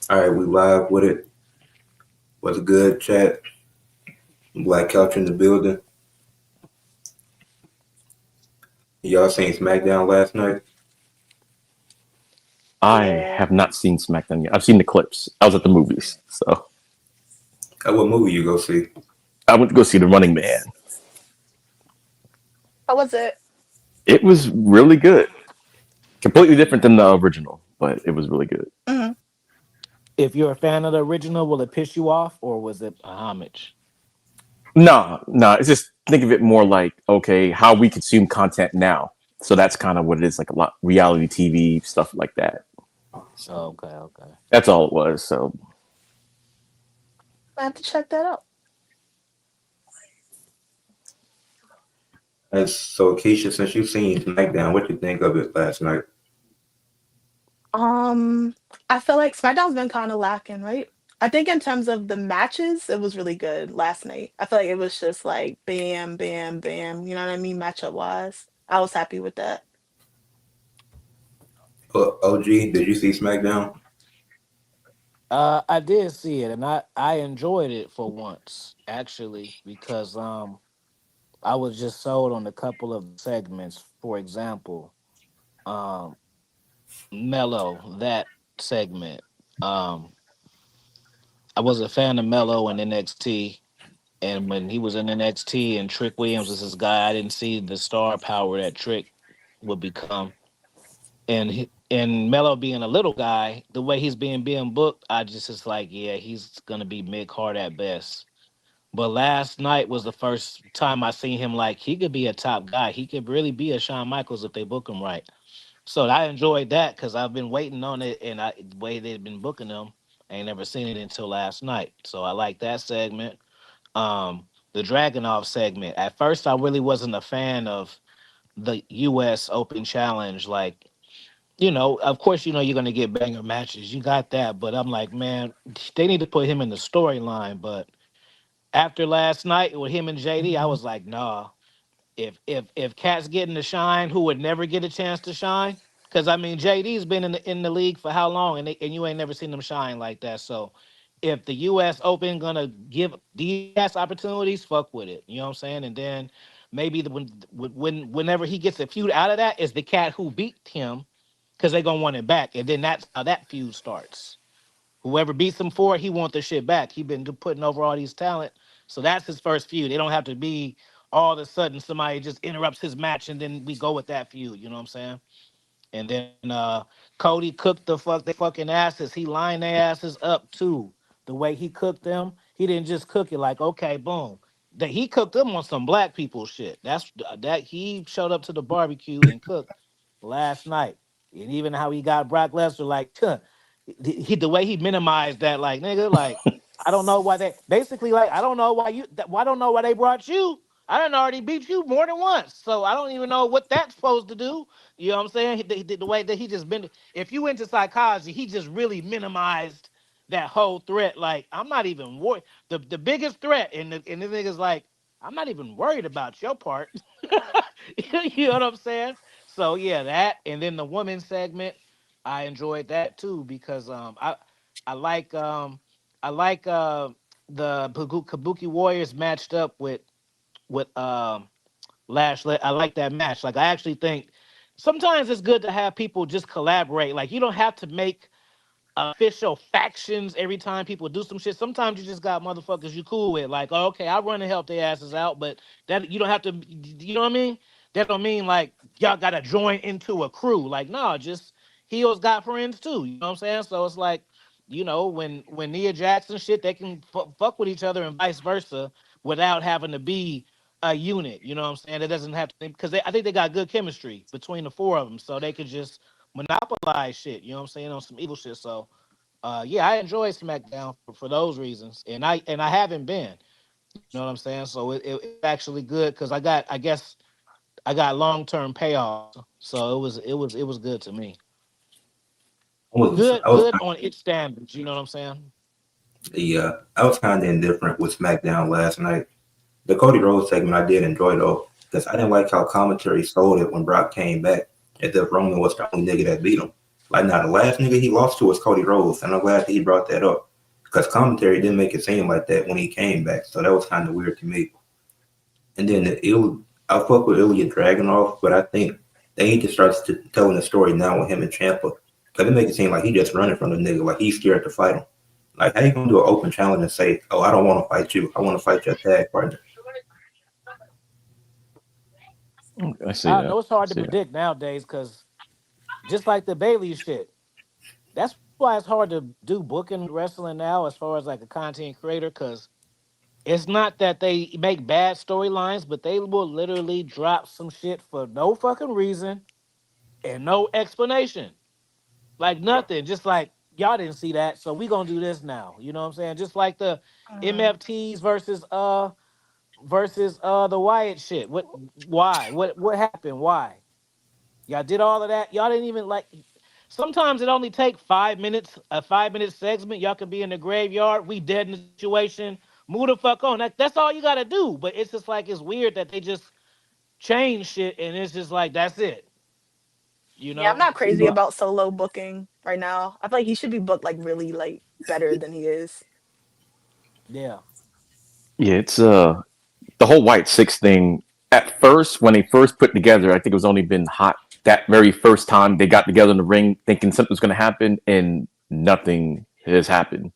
All right, we live with it. What's good, chat? Black Couch in the building. Y'all seen SmackDown last night? I Yeah. have not seen SmackDown yet. I've seen the clips. I was at the movies, so What movie you go see? I went to go see The Running Man. How was it? It was really good. Completely different than the original, but it was really good. Hmm. If you're a fan of the original, will it piss you off or was it a homage? No. It's just think of it more like okay, how we consume content now. So that's kind of what it is, like a lot reality TV stuff like that. Okay, okay. That's all it was. So I have to check that out. So Keisha, since you seen SmackDown, what you think of it last night? Um, I feel like SmackDown's been kind of lacking, right? I think in terms of the matches, it was really good last night. I feel like it was just like bam, bam, bam. You know what I mean? Matchup wise, I was happy with that. OG, did you see SmackDown? I did see it and I enjoyed it for once, actually, because I was just sold on a couple of segments. For example, um Mello, that segment. Um I was a fan of Mello in NXT, and when he was in NXT and Trick Williams was this guy, I didn't see the star power that Trick would become. And Mello being a little guy, the way he's being booked, I just is like, yeah, he's gonna be mid card at best. But last night was the first time I seen him like he could be a top guy. He could really be a Shawn Michaels if they book him right. So I enjoyed that because I've been waiting on it, and the way they've been booking him, I ain't never seen it until last night. So I like that segment. The Dragonov segment. At first, I really wasn't a fan of the U.S. Open Challenge. Like, of course, you're gonna get banger matches. You got that, but I'm like, man, they need to put him in the storyline. But after last night with him and JD, I was like, nah. If Cat's getting to shine, who would never get a chance to shine? Because I mean, JD's been in the league for how long, and you ain't never seen him shine like that. So, if the U.S. Open gonna give these cats opportunities, fuck with it. You know what I'm saying? And then maybe whenever he gets a feud out of that, is the cat who beat him because they gonna want it back, and then that's how that feud starts. Whoever beats him for it, he want the shit back. He been putting over all these talent, so that's his first feud. It don't have to be all of a sudden somebody just interrupts his match and then we go with that feud. You know what I'm saying? And then Cody cooked they fucking asses. He lined their asses up too. The way he cooked them, he didn't just cook it like okay, boom. That he cooked them on some black people shit. That he showed up to the barbecue and cooked last night. And even how he got Brock Lesnar like, the way he minimized that, like nigga, like I don't know why they basically like I don't know why I don't know why they brought you. I done already beat you more than once, so I don't even know what that's supposed to do. You know what I'm saying? The way that he just been, if you into psychology, he just really minimized that whole threat. Like, I'm not even worried. The biggest threat, and the nigga's like, I'm not even worried about your part. You know what I'm saying? So yeah, that, and then the woman segment, I enjoyed that too because I like I like the Kabuki Warriors matched up with Lashley. I like that match. Like I actually think sometimes it's good to have people just collaborate. Like you don't have to make official factions every time people do some shit. Sometimes you just got motherfuckers you cool with. Like, oh, okay, I run and help their asses out, but that you don't have to. You know what I mean? That don't mean like y'all gotta join into a crew. Like, no, just heels got friends too. You know what I'm saying? So it's like, when Nia Jackson shit, they can fuck with each other and vice versa without having to be a unit. You know what I'm saying? It doesn't have to because I think they got good chemistry between the four of them, so they could just monopolize shit. You know what I'm saying on some evil shit. So, yeah, I enjoy SmackDown for those reasons, and I haven't been. You know what I'm saying? So it's actually good because I guess I got long term payoff. So it was good to me. Good I was good on its standards. You know what I'm saying? yeah, I was kind of indifferent with SmackDown last night. The Cody Rhodes segment I did enjoy though, because I didn't like how commentary sold it when Brock came back, as if Roman was the only nigga that beat him. Like, now the last nigga he lost to was Cody Rhodes, and I'm glad that he brought that up because commentary didn't make it seem like that when he came back, so that was kind of weird to me. And then I fuck with Ilya Dragunov, but I think they need to start telling the story now with him and Ciampa, because it make it seem like he just running from the nigga, like he's scared to fight him. Like, how you gonna do an open challenge and say, "Oh, I don't want to fight you. I want to fight your tag partner"? I see I that. know it's hard to See that. predict nowadays because just like the Bailey shit, that's why it's hard to do booking wrestling now as far as like a content creator because it's not that they make bad storylines, but they will literally drop some shit for no fucking reason and no explanation. Like nothing. Just like y'all didn't see that, so we gonna do this now. You know what I'm saying? Just like the MFTs versus the Wyatt shit. Why? What happened? Why? Y'all did all of that. Y'all didn't even like sometimes it only take 5 minutes, a 5 minute segment. Y'all can be in the graveyard. We dead in the situation. Move the fuck on. That's all you gotta do. But it's just like it's weird that they just change shit and it's just like that's it. You know? Yeah, I'm not crazy But about Solo booking right now. I feel like he should be booked like really like better than he is. Yeah. Yeah, it's the whole White Six thing. At first, when they first put together, I think it was only been hot that very first time they got together in the ring, thinking something was going to happen, and nothing has happened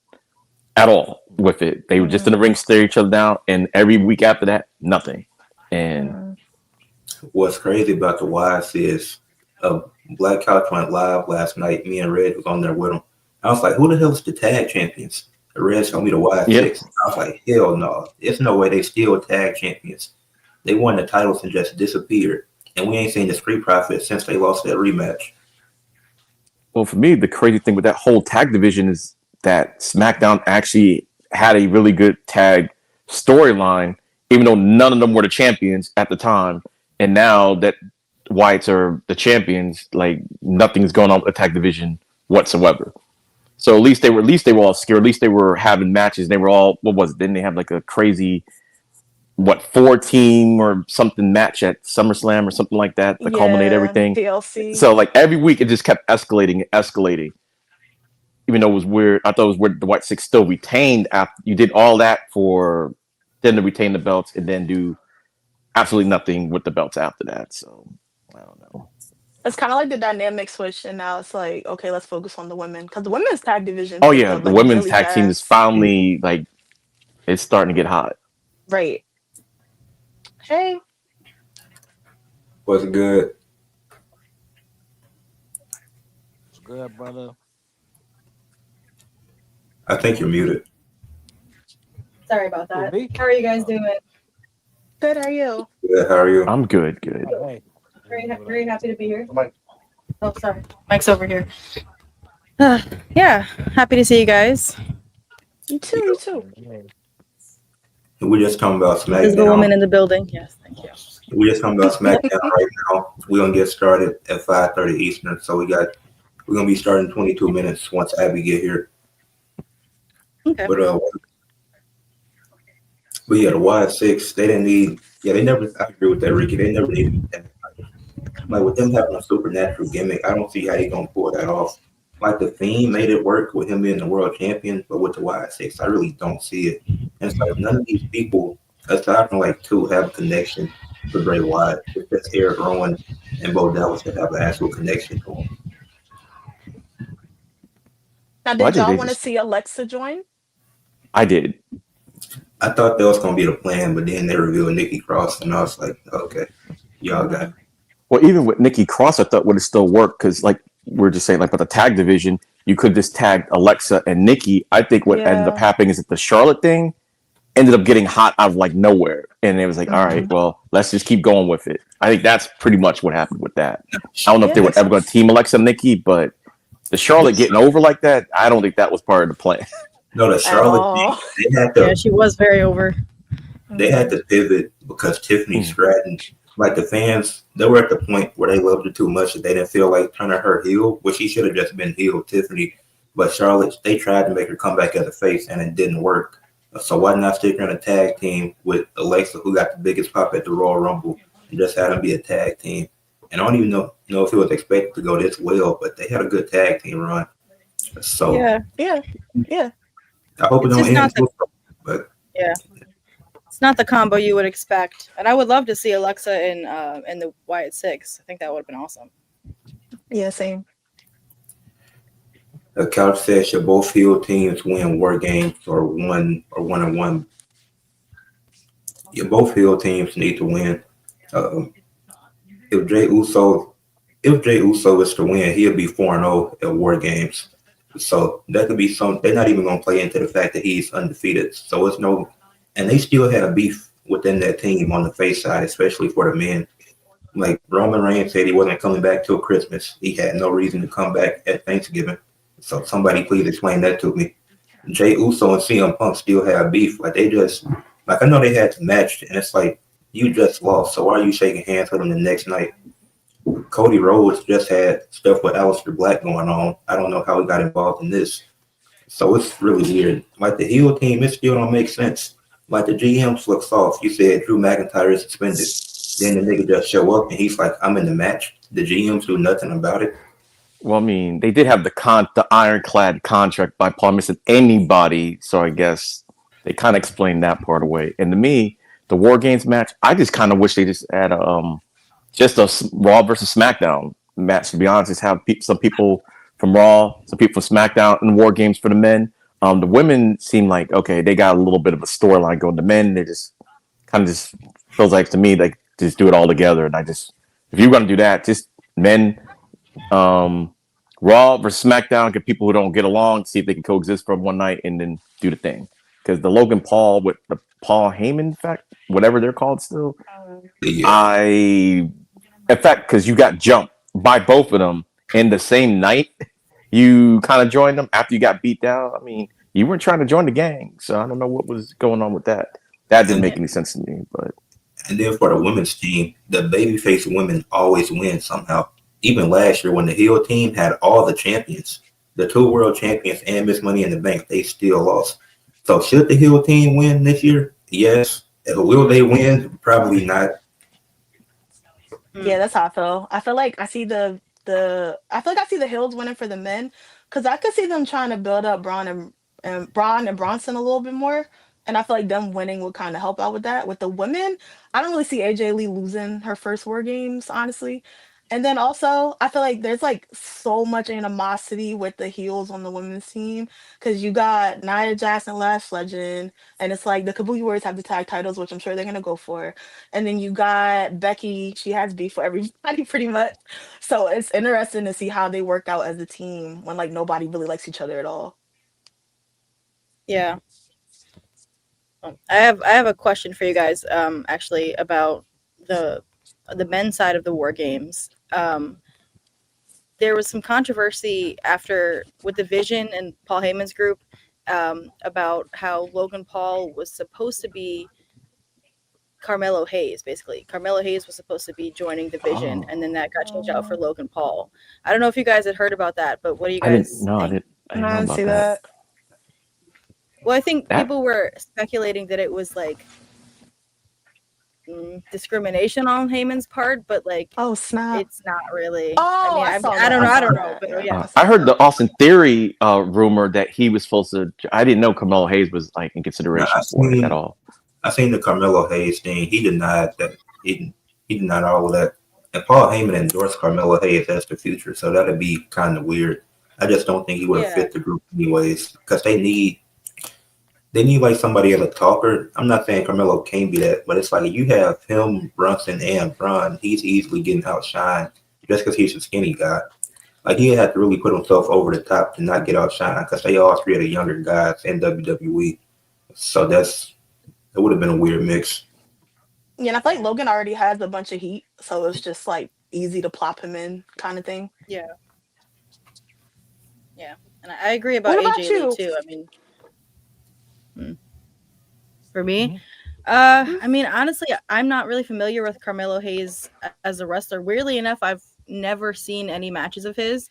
at all with it. They were just in the ring, stare each other down, and every week after that, nothing. And what's crazy about the Wise is Black Couch went live last night. Me and Red was on there with him. I was like, who the hell is the tag champions? The Red's gonna be the Wise Six. I was like, hell no. There's no way they still tag champions. They won the titles and just disappeared. And we ain't seen the Street Profits since they lost that rematch. well, for me, the crazy thing with that whole tag division is that SmackDown actually had a really good tag storyline, even though none of them were the champions at the time. And now that Whites are the champions, like nothing's going on with the tag division whatsoever. So at least they were all scared. At least they were having matches. They were all, what was it? Didn't they have like a crazy 4-team or something match at SummerSlam or something like that to culminate everything? TLC. So like every week it just kept escalating and escalating. Even though it was weird, I thought it was weird the White Six still retained after you did all that for then to retain the belts and then do absolutely nothing with the belts after that. So I don't know. It's kind of like the dynamic switch, and now it's like, okay, let's focus on the women because the women's tag division. Oh picked yeah, up, the like, women's really tag team is fast. finally like it's starting to get hot. Right. Hey, What's good? It's good, brother. I think you're muted. Sorry about that. Me? How are you guys doing? good. Are you? Good, how are you? I'm good. Hey. Very happy to be here. Oh, sorry. Mike's over here. Yeah, happy to see you guys. You too. You too. We're just talking about There's a woman SmackDown. in the building. Yes, thank you. We're just talking about SmackDown right now. We're gonna get started at 5:30 Eastern. So we're gonna be starting 22 minutes once Abby get here. Okay. But yeah, the Wise Six, they didn't need. Yeah, they never. I agree with that, Ricky. They never needed that. Like with them having a supernatural gimmick, I don't see how they gonna pull that off. Like the Fiend made it work with him being the world champion, but with the Wise Six, I really don't see it. And it's like none of these people, aside from like two, have a connection to Bray Wyatt. It's just Eric Rowan and Bo Dallas that have an actual connection to him. Now, Why did did y'all they want to just- see Alexa join? I did. I thought that was gonna be the plan, but then they revealed Nikki Cross, and I was like, okay, y'all got it. Well, even with Nikki Cross, I thought would have still worked because, like we're just saying, like with the tag division, you could just tag Alexa and Nikki. I think what ended up Yeah. happening is that the Charlotte thing ended up getting hot out of like nowhere, and it was like, all right, well, let's just keep going with it. I think that's pretty much what happened with that. I don't know if they were ever going to team Alexa and Nikki, but the Charlotte getting over like that, I don't think that was part of the plan. No, the Charlotte all. thing, they had to Yeah, she was very over. they had to pivot because Tiffany Stratton, like the fans, they were at the point where they loved her too much that they didn't feel like turning her heel, which she should have just been heel, Tiffany. But Charlotte, they tried to make her come back as a face, and it didn't work. So why not stick her in a tag team with Alexa, who got the biggest pop at the Royal Rumble, and just have them be a tag team? and I don't even know if it was expected to go this well, but they had a good tag team run. So Yeah, Yeah, yeah. I hope it it's don't just not end. the But yeah, it's not the combo you would expect. And I would love to see Alexa in the Wyatt Six. I think that would have been awesome. Yeah, same. the couch says should both heel teams win war games or one on one. Yeah, both heel teams need to win. Um, if Jay Uso if Jay Uso is to win, he'll be 4-0 at War Games. So that could be some. They're not even going to play into the fact that he's undefeated. So it's no, and they still had a beef within that team on the face side, especially for the men. Like Roman Reigns said, he wasn't coming back till Christmas. He had no reason to come back at Thanksgiving. So somebody please explain that to me. Jay Uso and CM Punk still have beef. Like they just, like I know they had to match, and it's like you just lost. So why are you shaking hands with them the next night? Cody Rhodes just had stuff with Aleister Black going on. I don't know how he got involved in this. So it's really weird. Like the heel team, it still don't make sense. Like the GMs look soft. You said Drew McIntyre is suspended. Then the nigga just show up and he's like, I'm in the match. The GMs do nothing about it. Well, I mean, they did have the ironclad contract by Paul missing anybody, so I guess they kind of explained that part away. And to me, the War Games match, I just kind of wish they just had a Raw versus SmackDown match. To be honest, just have some people from Raw, some people from SmackDown, and War Games for the men. The women seem like okay, they got a little bit of a storyline going. The men, they just kind of just feels like to me like just do it all together. And I just if you're gonna do that, just men Raw versus SmackDown, get people who don't get along, see if they can coexist for one night, and then do the thing. Because the Logan Paul with the Paul Heyman fact, whatever they're called still, Yeah. in fact, because you got jumped by both of them in the same night, you kind of joined them after you got beat down. I mean, you weren't trying to join the gang, so I don't know what was going on with that. That didn't And, make any sense to me, but and then for the women's team, the babyface women always win somehow. Even last year when the heel team had all the champions, the two world champions and Miss Money in the Bank, they still lost. So should the heel team win this year? Yes. Will they win? Probably not. Yeah, that's how I feel. I feel like I feel like I see the Hills winning for the men because I could see them trying to build up Braun and Bronson a little bit more. And I feel like them winning would kind of help out with that. With the women, I don't really see AJ Lee losing her first War Games, honestly. And then also, I feel like there's like so much animosity with the heels on the women's team because you got Nia Jackson, Lash Legend, and it's like the Kabuki Warriors have the tag titles, which I'm sure they're gonna go for. And then you got Becky. She has beef for everybody pretty much. So it's interesting to see how they work out as a team when like nobody really likes each other at all. Yeah. I have a question for you guys. Actually about the men's side of the War Games. There was some controversy after with the Vision and Paul Heyman's group about how Logan Paul was supposed to be Carmelo Hayes. Basically, Carmelo Hayes was supposed to be joining the Vision, and then that got changed out for Logan Paul. I don't know if you guys had heard about that, but what do you I didn't guys know. think? I didn't know I about see that. that. Well, I think That- people were speculating that it was like discrimination on Heyman's part, but like Oh snap! it's not really. Oh, I saw I don't that. know. I I don't saw know, that. but yeah. I heard the Austin Theory rumor that he was supposed to. I didn't know Carmelo Hayes was like in consideration for it at all. I seen the Carmelo Hayes thing. He denied that. He denied all of that. And Paul Heyman endorsed Carmelo Hayes as the future, so that'd be kind of weird. I just don't think he would have Yeah. fit the group anyways, because they need like somebody as a talker. I'm not saying Carmelo can't be that, but it's like you have him, Brunson, and Braun. He's easily getting outshined just because he's a skinny guy. Like he had to really put himself over the top to not get outshined because they all three are the younger guys in WWE. So it would have been a weird mix. Yeah, and I feel like Logan already has a bunch of heat, so it's just like easy to plop him in, kind of thing. Yeah. And I agree about What about AJ you? Lee too. I mean, for me, Mhm. I mean, honestly, I'm not really familiar with Carmelo Hayes as a wrestler. Weirdly enough, I've never seen any matches of his.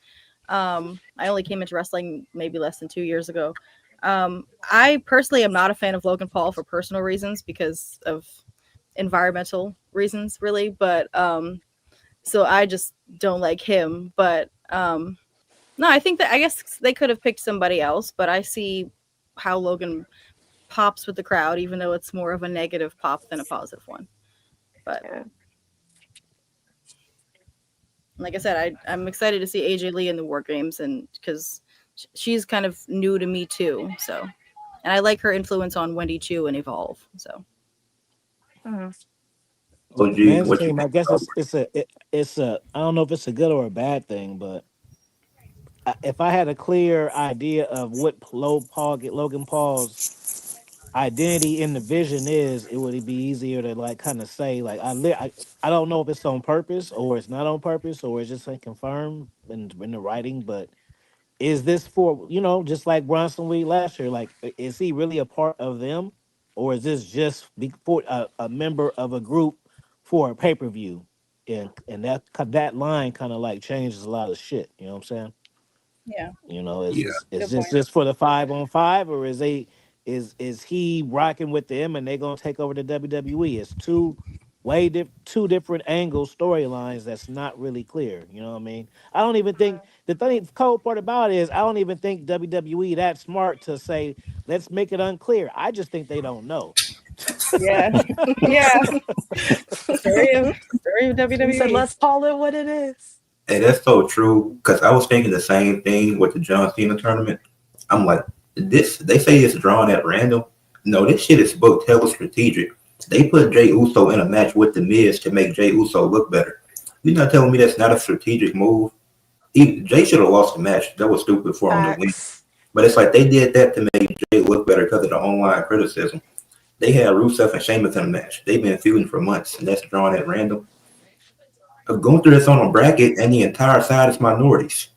I only came into wrestling maybe less than 2 years ago. I personally am not a fan of Logan Paul for personal reasons because of environmental reasons, really. But So I just don't like him. But no, I guess they could have picked somebody else, but I see how Logan pops with the crowd, even though it's more of a negative pop than a positive one. But Yeah. like I said, I'm excited to see AJ Lee in the War Games, and because she's kind of new to me too. So, and I like her influence on Wendy Chu and Evolve. So, Mhm. OG, Men's what you team, I think guess about it's a I don't know if it's a good or a bad thing, but if I had a clear idea of what Logan Paul's identity in the vision is, it would be easier to like kind of say like I don't know if it's on purpose or it's not on purpose or it's just like confirmed in the writing, but is this for just like Bronson Reed last year? Like, is he really a part of them, or is this just for a member of a group for a pay-per-view? And that line kind of like changes a lot of shit. You know what I'm saying? yeah, Yeah, Is good this point. just for the 5-on-5, or is he rocking with them and they gonna take over the WWE? It's two different angle storylines that's not really clear. You know what I mean? I don't even think the cold part about it is I don't even think WWE that smart to say let's make it unclear. I just think they don't know. Yeah, yeah, story of You said WWE. let's call it what it is. and that's so true. Because I was thinking the same thing with the John Cena tournament. I'm like, this. They say it's drawn at random. No, this shit is booked hella strategic. They put Jay Uso in a match with the Miz to make Jay Uso look better. You're not telling me that's not a strategic move? Jay should have lost the match. That was stupid for him to win. Facts. But it's like they did that to make Jay look better because of the online criticism. They had Rusev and Sheamus in a match. They've been feuding for months, and that's drawn at random. Gunther is on a bracket, and the entire side is minorities.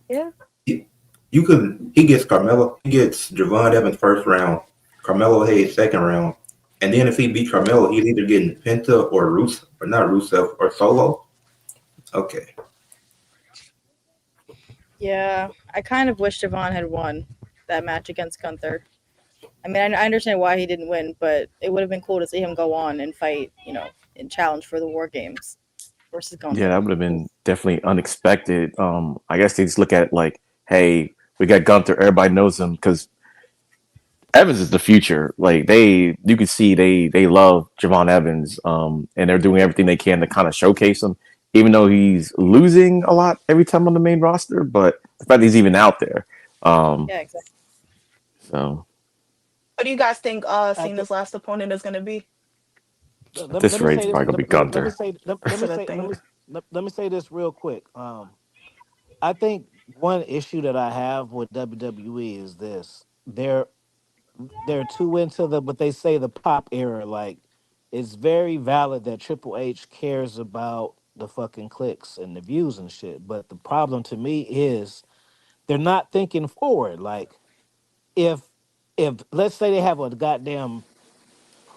Yeah. He, you could. He gets Carmelo. He gets Javon Evans first round. Carmelo Hayes second round. And then if he beat Carmelo, he's either getting Penta or Rusev, or not Rusev, or Solo. Okay. Yeah, I kind of wish Javon had won that match against Gunther. I mean, I understand why he didn't win, but it would have been cool to see him go on and fight, and challenge for the War Games versus Yeah, Gunther. that would have been definitely unexpected. I guess they just look at it like, hey, we got Gunther, everybody knows him because Evans is the future. Like you can see they love Javon Evans, and they're doing everything they can to kind of showcase him, even though he's losing a lot every time on the main roster. But the fact that he's even out there, um, Yeah, exactly. so What do you guys think I think Cena's last opponent is gonna be? at this let me rate, say it's this. probably gonna be Gunther. That's what I think. Let me say this real quick. I think one issue that I have with WWE is this: they're too into the what they say the pop era. Like, it's very valid that Triple H cares about the fucking clicks and the views and shit. But the problem to me is they're not thinking forward. Like, if let's say they have a goddamn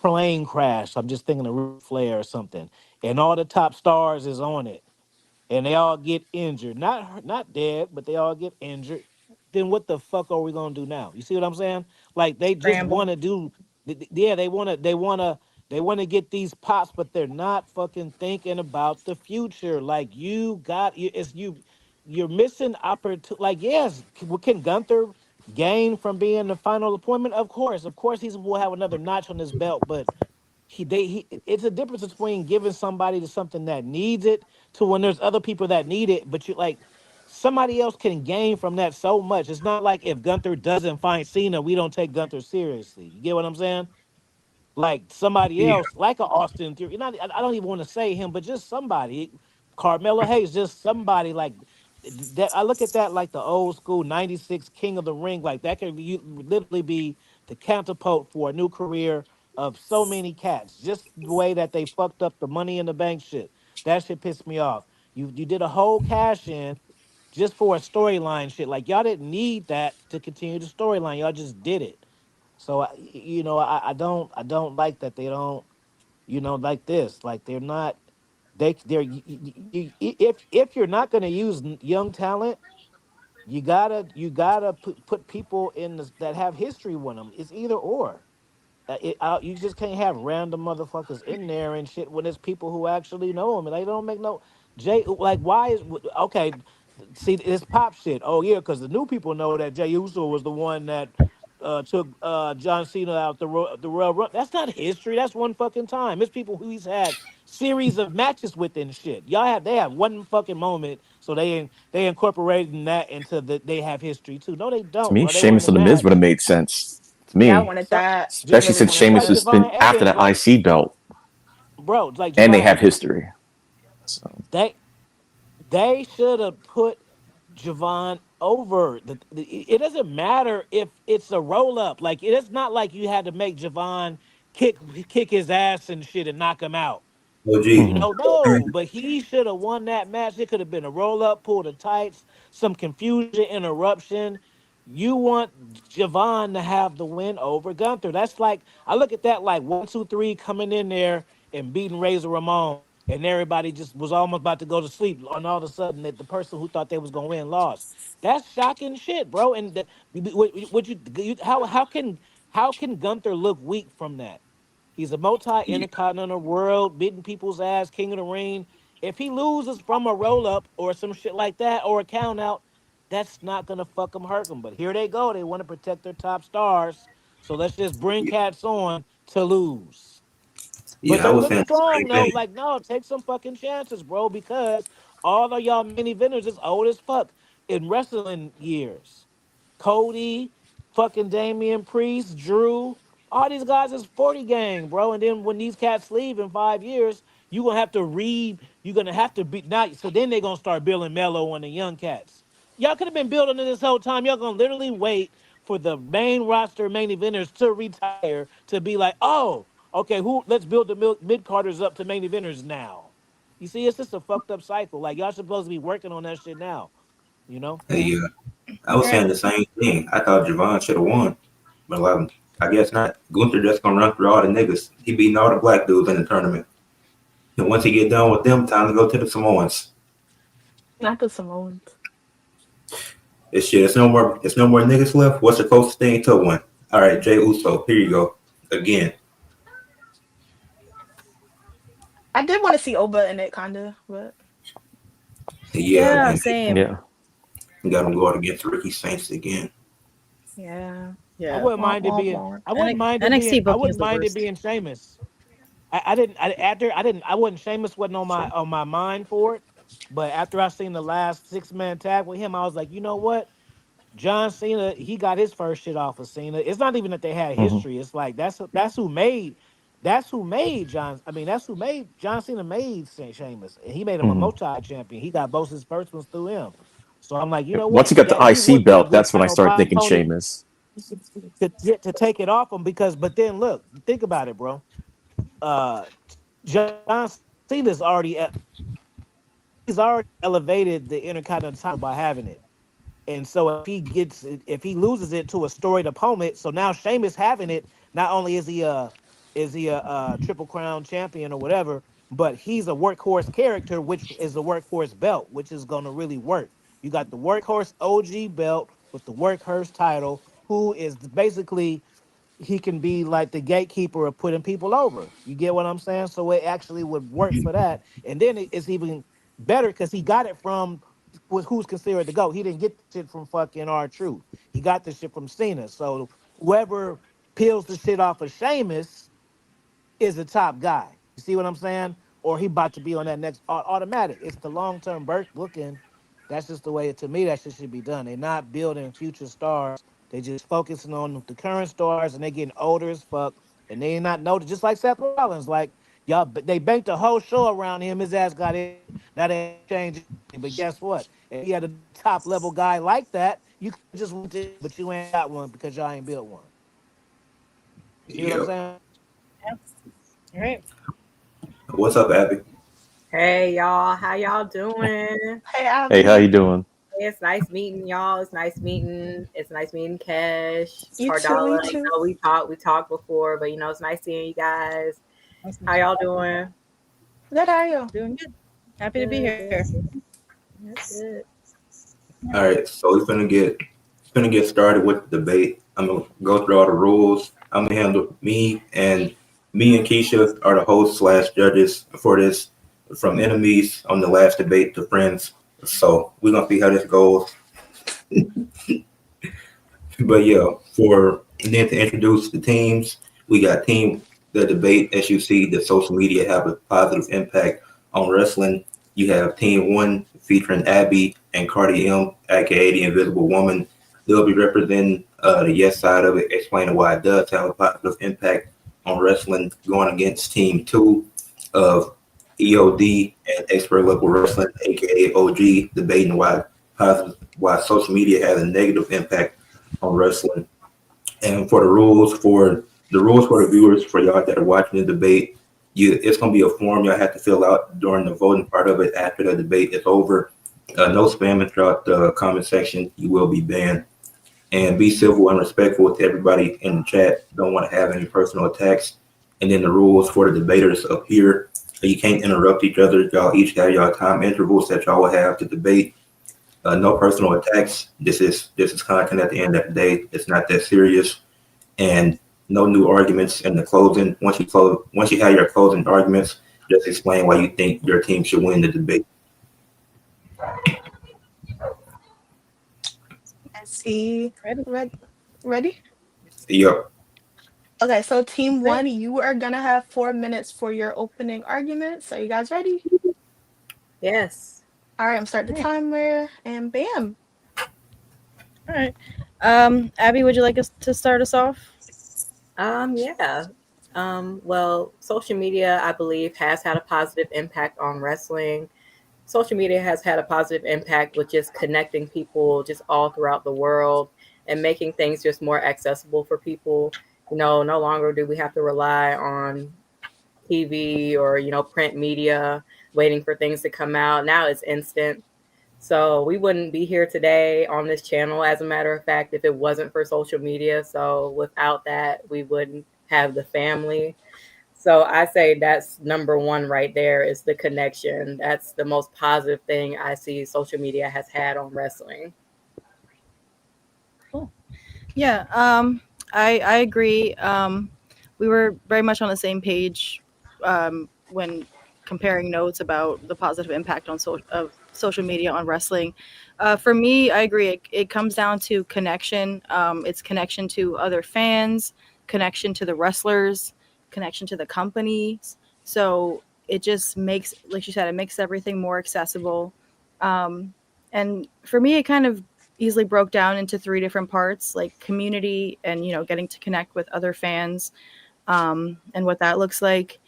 plane crash, I'm just thinking of Ric Flair or something, and all the top stars is on it and they all get injured, not dead, but they all get injured, then what the fuck are we gonna do now? You see what I'm saying? Like, they just Scramble. want to do, yeah, they want to get these pops, but they're not fucking thinking about the future. Like, you're missing opportunity. Like, yes, can Gunther gain from being the final appointment? Of course, he will have another notch on his belt, but it's a difference between giving somebody to something that needs it to when there's other people that need it, but you like somebody else can gain from that so much. It's not like if Gunther doesn't find Cena, we don't take Gunther seriously. You get what I'm saying? Like somebody Yeah. else, like a Austin Theory. Not, I don't even want to say him, but just somebody. Carmelo Hayes, just somebody like that. I look at that like the old school '96 King of the Ring. Like that could literally be the catapult for a new career of so many cats. Just the way that they fucked up the Money in the Bank shit. That shit pissed me off. You did a whole cash in just for a storyline shit. Like y'all didn't need that to continue the storyline. Y'all just did it. So I don't like that they don't like this, like they're not they're if you're not going to use young talent, you gotta put people in this, that have history with them. It's either or. You just can't have random motherfuckers in there and shit when there's people who actually know him, and they don't make no Jay. Like, why is okay? See, it's pop shit. Oh yeah, because the new people know that Jay Uso was the one that took John Cena out the Royal Rumble. That's not history. That's one fucking time. It's people who he's had series of matches with and shit. They have one fucking moment, so they incorporating that into they have history too. No, they To don't, me, bro. They won Sheamus the and the Miz would match. have made sense. To Yeah, I me, wanted So, that. I especially really since wanted Sheamus like that. has been Javon after Evans, the like IC belt, bro, like and they Javon have Evans. history. So, They should have put Javon over. It doesn't matter if it's a roll up. Like it's not like you had to make Javon kick his ass and shit and knock him out. OG. You mhm. know, no, but he should have won that match. It could have been a roll up, pull the tights, some confusion, interruption. You want Javon to have the win over Gunther. That's like I look at that like 1, 2, 3 coming in there and beating Razor Ramon, and everybody just was almost about to go to sleep, and all of a sudden that the person who thought they was gonna win lost. That's shocking shit, bro. And would you how can Gunther look weak from that? He's a Yeah, multi-intercontinental world, beating people's ass, king of the ring. If he loses from a roll-up or some shit like that or a count out, that's not gonna fuck him, hurt him. But here they go. They want to protect their top stars. So let's just bring yeah, cats on to lose. But yeah. I they was look saying the strong same though. thing. Like, no, take some fucking chances, bro, because all of y'all mini vendors is old as fuck in wrestling years. Cody, fucking Damian Priest, Drew, all these guys is 40 gang, bro. And then when these cats leave in 5 years, you're gonna have to be now. So then they're gonna start building Mello on the young cats. Y'all could have been building it this whole time. Y'all gonna literally wait for the main roster main eventers to retire to be like, oh, okay, who let's build the mid carders up to main eventers now. You see, it's just a fucked up cycle. Like y'all supposed to be working on that shit now, you know? Hey, I All was right. saying the same thing. I thought Javon should have won, but I guess not. Gunther just gonna run through all the niggas. He beating all the black dudes in the tournament. And once he get done with them, time to go to the Samoans. Not the Samoans. It's shit. It's no more. It's no more niggas left. What's the closest thing to one? All right, Jay Uso. Here you go. Again. I did want to see Oba in it, kinda, but Yeah, Yeah, and same. Yeah, they got him going against Ricky Saints again. yeah. I Yeah. wouldn't Womp mind it womp being. womp. I wouldn't mind it being. NXT I booking is wouldn't the mind it worst. being Sheamus. I didn't. After I didn't. I wasn't. Sheamus wasn't on my mind for it. But after I seen the last 6-man tag with him, I was like, you know what? John Cena, he got his first shit off of Cena. It's not even that they had mhm, history. It's like that's who made John. I mean, that's who made John Cena made Sheamus, and he made him a mhm. multi champion. He got both his first ones through him. So I'm like, you know Once what? he got the That he IC would be a belt, good that's when I final started thinking opponent Sheamus. to take it off him because. But then look, think about it, bro. Uh, John Cena's he's already elevated the Intercontinental title by having it. And so if he loses it to a storied opponent, so now Sheamus having it, not only is he a triple crown champion or whatever, but he's a workhorse character, which is the workhorse belt, which is gonna really work. You got the workhorse OG belt with the workhorse title, who is basically he can be like the gatekeeper of putting people over. You get what I'm saying? So it actually would work for that. And then it's even better because he got it from who's considered the GOAT. He didn't get the shit from fucking R-Truth. He got the shit from Cena. So whoever peels the shit off of Sheamus is the top guy. You see what I'm saying? Or he about to be on that next automatic. It's the long-term booking. That's just the way to me that shit should be done. They're not building future stars. They just focusing on the current stars and they getting older as fuck. And they ain't not noticed, just like Seth Rollins. Like y'all, they banked the whole show around him. His ass got it. Now they changed. But guess what? If you had a top level guy like that, you could just went to, but you ain't got one because y'all ain't built one. See what I'm Yep. saying? Yeah. All right. What's up, Abby? Hey y'all, how y'all doing? Hey, Hey, how Abby. you doing? It's nice meeting y'all. It's nice meeting Cash, You too, Cardala. you too. We talked before, but it's nice seeing you guys. How y'all doing? Good, how are you? Doing good. Happy to be Good, here. good. That's good. All right, so we're gonna get started with the debate. I'm gonna go through all the rules. I'm gonna handle me and Keisha are the hosts / judges for this, from enemies on the last debate to friends. So we're gonna see how this goes. But yeah, and then to introduce the teams, we got the debate. As you see, the social media have a positive impact on wrestling. You have team 1 featuring Abby and Cardi M, aka the Invisible Woman. They'll be representing the yes side of it, explaining why it does have a positive impact on wrestling, going against team 2 of EOD and Expert Local Wrestling, aka OG, debating why social media has a negative impact on wrestling. And for the rules for the viewers, for y'all that are watching the debate, it's gonna be a form y'all have to fill out during the voting part of it after the debate is over. No spamming throughout the comment section. You will be banned. And be civil and respectful to everybody in the chat. Don't want to have any personal attacks. And then the rules for the debaters up here. You can't interrupt each other. Y'all each have y'all time intervals that y'all will have to debate. No personal attacks. This is content at the end of the day. It's not that serious. And no new arguments in the closing. Once you have your closing arguments, just explain why you think your team should win the debate. Is he ready? Yep. Okay, so team 1, you are gonna have 4 minutes for your opening arguments. Are you guys ready? Yes. All right, I'm starting the timer, and bam. All right. Abby, would you like us to start us off? Yeah. Well, social media, I believe, has had a positive impact on wrestling. Social media has had a positive impact with just connecting people just all throughout the world and making things just more accessible for people. No longer do we have to rely on TV or, print media, waiting for things to come out. Now it's instant. So we wouldn't be here today on this channel, as a matter of fact, if it wasn't for social media. So without that, we wouldn't have the family. So I say that's number 1 right there, is the connection. That's the most positive thing I see social media has had on wrestling. Cool. Yeah, I agree. We were very much on the same page when comparing notes about the positive impact of social media on wrestling. For me, I agree. It comes down to connection. It's connection to other fans, connection to the wrestlers, connection to the companies. So it just makes, like you said, it makes everything more accessible. And for me, it kind of easily broke down into 3 different parts, like community and, getting to connect with other fans and what that looks like,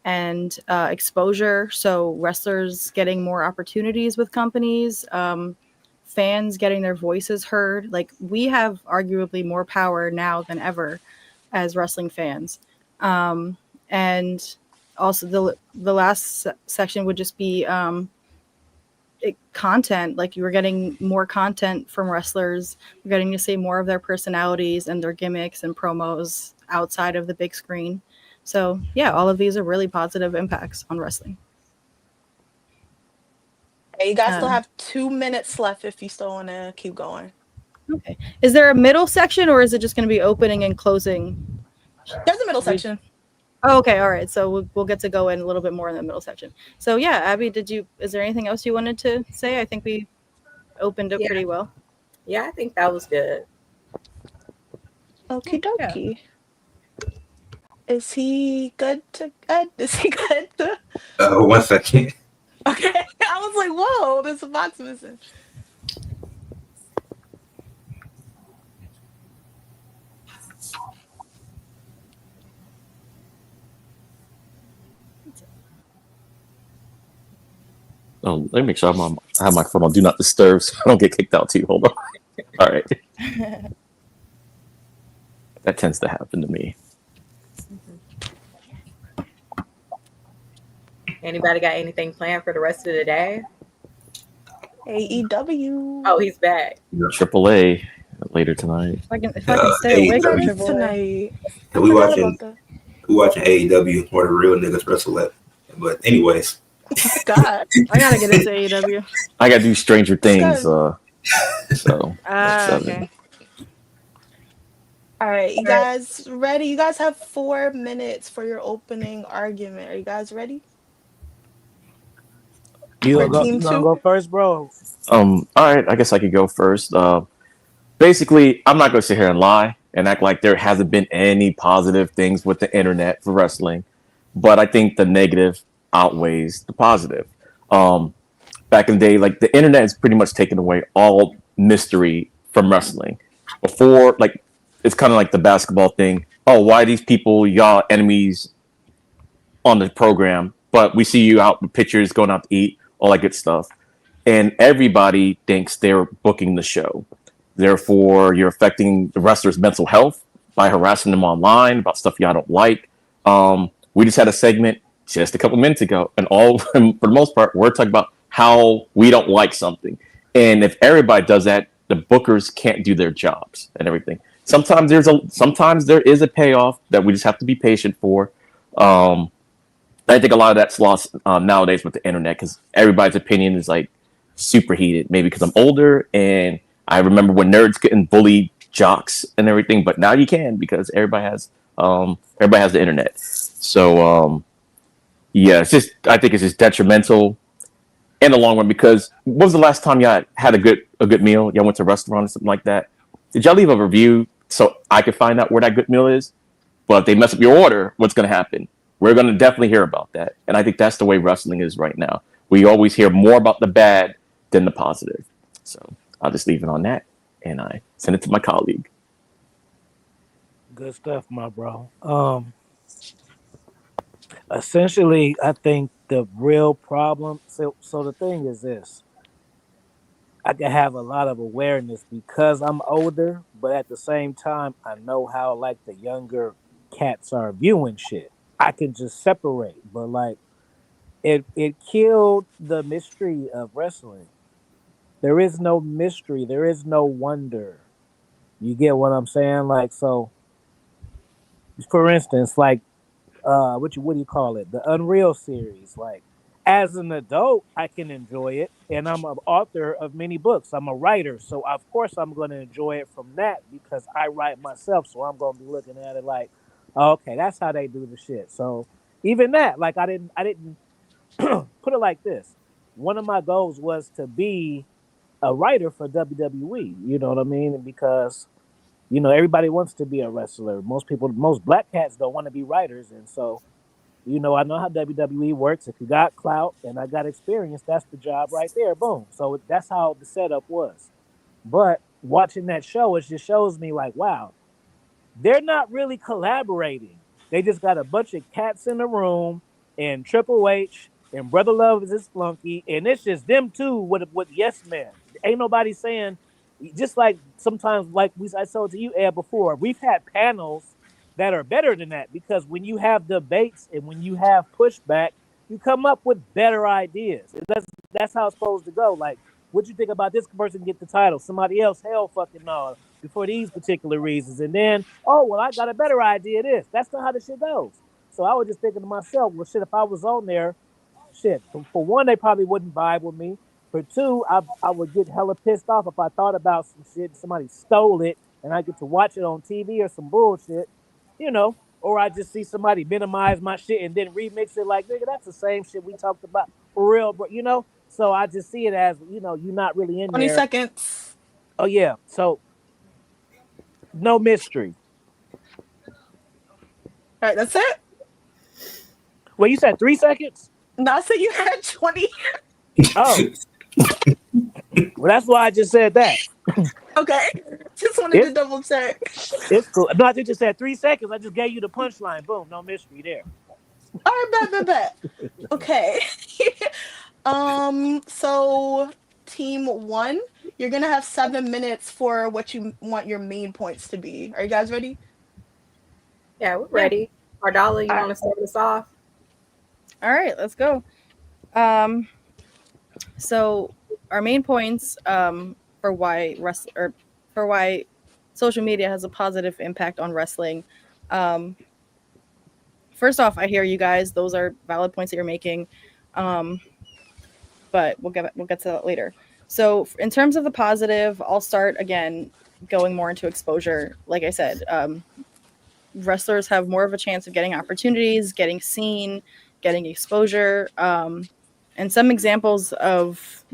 and exposure. So wrestlers getting more opportunities with companies, fans getting their voices heard. Like, we have arguably more power now than ever as wrestling fans. And also the last section would just be content. Like, you were getting more content from wrestlers. We're getting to see more of their personalities and their gimmicks and promos outside of the big screen. So yeah, all of these are really positive impacts on wrestling. Okay, you guys still have 2 minutes left if you still want to keep going. Okay. Is there a middle section, or is it just going to be opening and closing? There's a middle section. Oh, okay. All right. So we'll get to go in a little bit more in the middle section. So yeah, Abby, is there anything else you wanted to say? I think we opened it pretty well. Yeah, I think that was good. Okie dokie. Is he good to good? Is he good to? 1 second. Okay. I was like, whoa, there's a box missing. Oh, let me make sure I have my phone on Do Not Disturb so I don't get kicked out too. Hold on. All right. That tends to happen to me. Anybody got anything planned for the rest of the day? AEW. Oh, he's back. AAA later tonight. If I can stay awake AEW. for Tonight. We watching AEW where the real niggas wrestle at. But anyways, God, I gotta get into AEW. I gotta do Stranger Things. So Okay. All right, you guys ready? You guys have 4 minutes for your opening argument. Are you guys ready? You For gonna go? team You gonna two? go first, bro? All right, I guess I could go first. Basically, I'm not going to sit here and lie and act like there hasn't been any positive things with the internet for wrestling, but I think the negative outweighs the positive. Um, Back in the day, like the internet has pretty much taken away all mystery from wrestling. Before, like it's kind of like the basketball thing. Oh, why are these people y'all enemies on the program? But we see you out with pictures, going out to eat, all that good stuff, and everybody thinks they're booking the show. Therefore, you're affecting the wrestler's mental health by harassing them online about stuff y'all don't like. We just had a segment just a couple minutes ago, and all for the most part, we're talking about how we don't like something. And if everybody does that, the bookers can't do their jobs and everything. Sometimes there is a payoff that we just have to be patient for. Um, I think a lot of that's lost nowadays with the internet because everybody's opinion is like super heated. Maybe because I'm older and I remember when nerds getting bullied jocks and everything, but now you can because everybody has the internet. So yeah, it's just I think it's just detrimental in the long run because when was the last time y'all had a good meal? Y'all went to a restaurant or something like that? Did y'all leave a review so I could find out where that good meal is? But if they mess up your order, what's going to happen? We're going to definitely hear about that. And I think that's the way wrestling is right now. We always hear more about the bad than the positive. So I'll just leave it on that. And I send it to my colleague. Good stuff, my bro. Essentially, I think the real problem. So the thing is this: I can have a lot of awareness because I'm older, but at the same time, I know how like the younger cats are viewing shit. I can just separate, but like it killed the mystery of wrestling. There is no mystery. There is no wonder. You get what I'm saying? Like so, for instance, like what do you call it? The Unreal series. Like as an adult, I can enjoy it, and I'm an author of many books. I'm a writer, so of course I'm going to enjoy it from that because I write myself. So I'm going to be looking at it like, oh, okay, that's how they do the shit. So even that, like I didn't put it like this. One of my goals was to be a writer for WWE. You know what I mean? And because everybody wants to be a wrestler. Most black cats don't want to be writers, and so I know how WWE works. If you got clout and I got experience, that's the job right there. Boom. So that's how the setup was. But watching that show, it just shows me like, wow, they're not really collaborating. They just got a bunch of cats in the room, and Triple H and Brother Love is his flunky, and it's just them two with Yes Man. Ain't nobody saying. Just like sometimes, like I told to you, Ed, before, we've had panels that are better than that because when you have debates and when you have pushback, you come up with better ideas. That's how it's supposed to go. Like, what you think about this person get the title? Somebody else, hell fucking no, before these particular reasons. And then, oh, well, I got a better idea of this. That's not how the shit goes. So I was just thinking to myself, well, shit, if I was on there, shit, for one, they probably wouldn't vibe with me. For two, I would get hella pissed off if I thought about some shit and somebody stole it and I get to watch it on TV or some bullshit, or I just see somebody minimize my shit and then remix it like, nigga, that's the same shit we talked about for real, bro. So I just see it as, you're not really in 20 there. seconds. Oh, yeah. So no mystery. All right, that's it. Well, you said 3 seconds? No, I said you had 20. Oh. Well, that's why I just said that. Okay. Just wanted to double check. It's cool. No, I think you said 3 seconds. I just gave you the punchline. Boom. No mystery there. All right, bet. Okay. So team one, you're gonna have 7 minutes for what you want your main points to be. Are you guys ready? Yeah, we're ready. Ardala, you want to start us off? All right, let's go. So our main points for why social media has a positive impact on wrestling. First off, I hear you guys; those are valid points that you're making, but we'll get to that later. So in terms of the positive, I'll start again. going more into exposure, like I said, wrestlers have more of a chance of getting opportunities, getting seen, getting exposure. And some examples of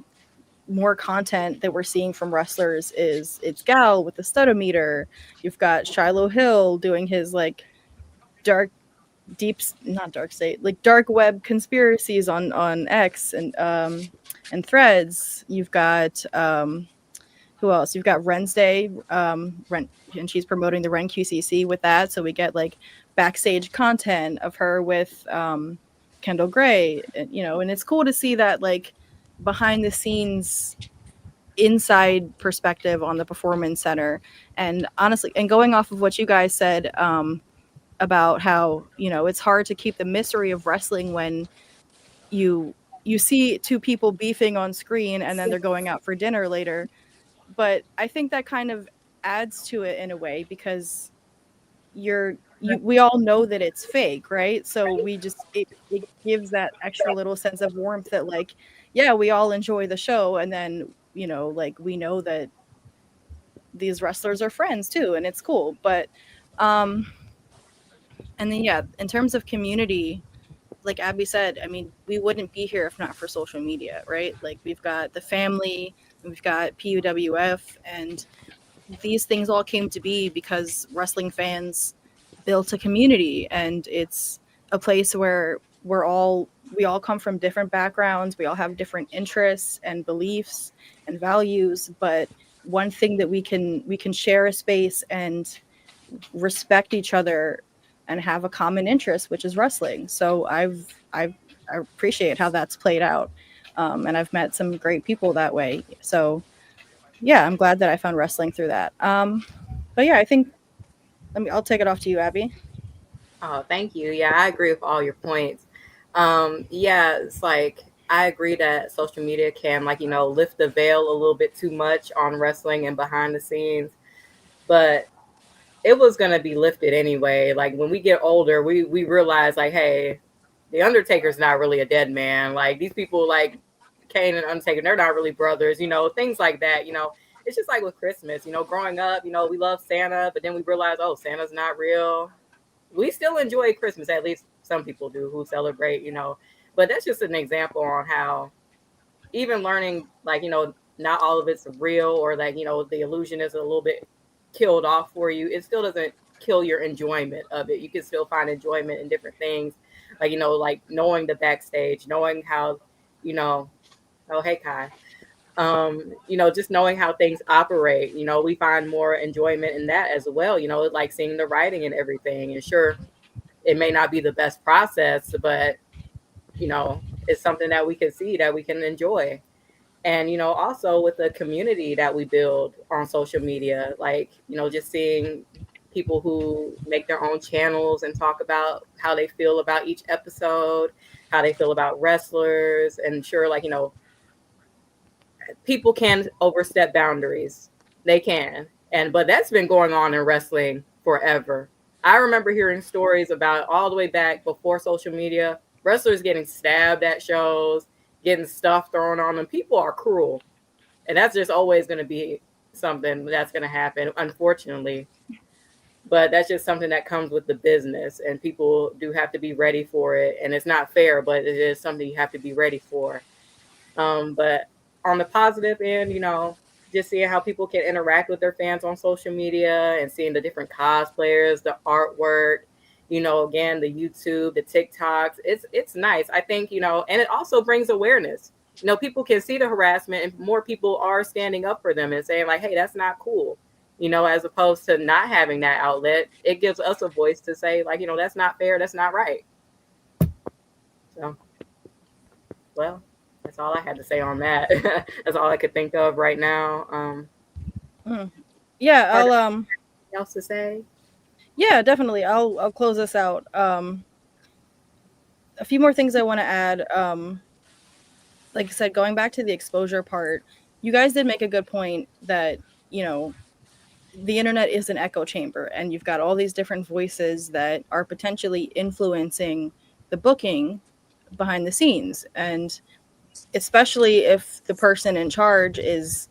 more content that we're seeing from wrestlers is it's Gal with the Studometer. You've got Shiloh Hill doing his like dark not dark state, like dark web conspiracies on X and Threads. You've got who else? You've got Wednesday, Ren, and she's promoting the Ren QCC with that. So we get like backstage content of her with Kendall Gray, you know, and it's cool to see that like behind the scenes inside perspective on the performance center. And honestly, and going off of what you guys said about how, you know, it's hard to keep the mystery of wrestling when you see two people beefing on screen and then they're going out for dinner later. But I think that kind of adds to it in a way because we all know that it's fake, right? So we just it gives that extra little sense of warmth that like, yeah, we all enjoy the show, and then, you know, like we know that these wrestlers are friends too, and it's cool. But and then yeah, in terms of community, like Abby said, I mean, we wouldn't be here if not for social media, right? Like we've got the family, we've got PUWF, and these things all came to be because wrestling fans built a community, and it's a place where we all come from different backgrounds, we all have different interests and beliefs and values, but one thing that we can share a space and respect each other and have a common interest, which is wrestling. So I appreciate how that's played out, and I've met some great people that way. So yeah, I'm glad that I found wrestling through that. But yeah, I think I'll take it off to you, Abby. Oh, thank you. Yeah, I agree with all your points. Yeah, it's like I agree that social media can, like, you know, lift the veil a little bit too much on wrestling and behind the scenes, but it was gonna be lifted anyway. Like when we get older, we realize like, hey, the Undertaker's not really a dead man. Like these people like Kane and Undertaker, they're not really brothers, you know, things like that, you know. It's just like with Christmas, you know, growing up, you know, we love Santa, but then we realize, oh, Santa's not real. We still enjoy Christmas, at least some people do who celebrate, you know. But that's just an example on how even learning, like, you know, not all of it's real, or like, you know, the illusion is a little bit killed off for you. It still doesn't kill your enjoyment of it. You can still find enjoyment in different things, like, you know, like knowing the backstage, knowing how, you know, oh, hey, Kai. You know, just knowing how things operate, you know, we find more enjoyment in that as well, you know, like seeing the writing and everything. And sure, it may not be the best process, but, you know, it's something that we can see, that we can enjoy. And, you know, also with the community that we build on social media, like, you know, just seeing people who make their own channels and talk about how they feel about each episode, how they feel about wrestlers. And sure, like, you know, people can overstep boundaries. They can. But that's been going on in wrestling forever. I remember hearing stories about all the way back before social media, wrestlers getting stabbed at shows, getting stuff thrown on them. People are cruel. And that's just always going to be something that's going to happen, unfortunately. But that's just something that comes with the business, and people do have to be ready for it. And it's not fair, but it is something you have to be ready for. But on the positive end, you know, just seeing how people can interact with their fans on social media and seeing the different cosplayers, the artwork, you know, again, the YouTube, the TikToks, it's nice. I think, you know, and it also brings awareness. You know, people can see the harassment, and more people are standing up for them and saying like, hey, that's not cool. You know, as opposed to not having that outlet, it gives us a voice to say like, you know, that's not fair. That's not right. So, well, that's all I had to say on that. That's all I could think of right now. Yeah, I'll Anything else to say? yeah, definitely. I'll close this out. A few more things I want to add. Like I said, going back to the exposure part, you guys did make a good point that, you know, the internet is an echo chamber, and you've got all these different voices that are potentially influencing the booking behind the scenes. And especially if the person in charge is,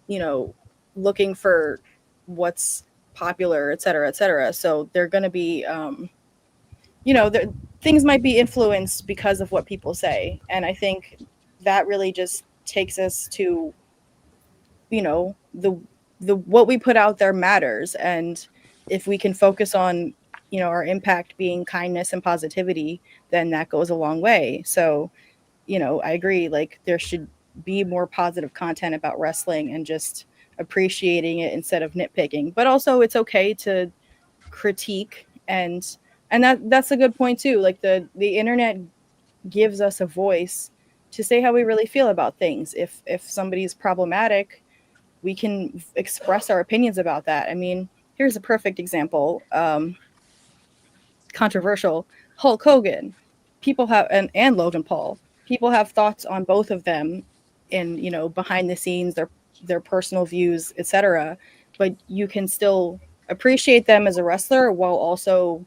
you know, looking for what's popular, et cetera, et cetera. So they're going to be, things might be influenced because of what people say. And I think that really just takes us to, the what we put out there matters. And if we can focus on, our impact being kindness and positivity, then that goes a long way. So, I agree. Like, there should be more positive content about wrestling and just appreciating it instead of nitpicking. But also, it's okay to critique, and that's a good point too. Like, the internet gives us a voice to say how we really feel about things. If somebody's problematic, we can express our opinions about that. I mean, here's a perfect example. Controversial. Hulk Hogan. People have and Logan Paul. People have thoughts on both of them, in behind the scenes, their personal views, etc. But you can still appreciate them as a wrestler while also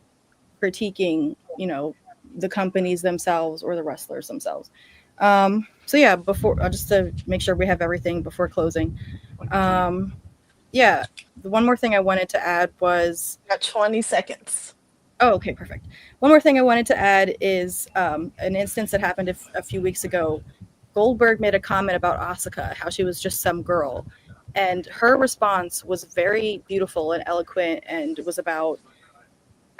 critiquing, the companies themselves or the wrestlers themselves. So yeah, before just to make sure we have everything before closing. Yeah, the one more thing I wanted to add was Got 20 seconds. Oh, okay, perfect. One more thing I wanted to add is an instance that happened a few weeks ago. Goldberg made a comment about Asuka, how she was just some girl. And her response was very beautiful and eloquent, and was about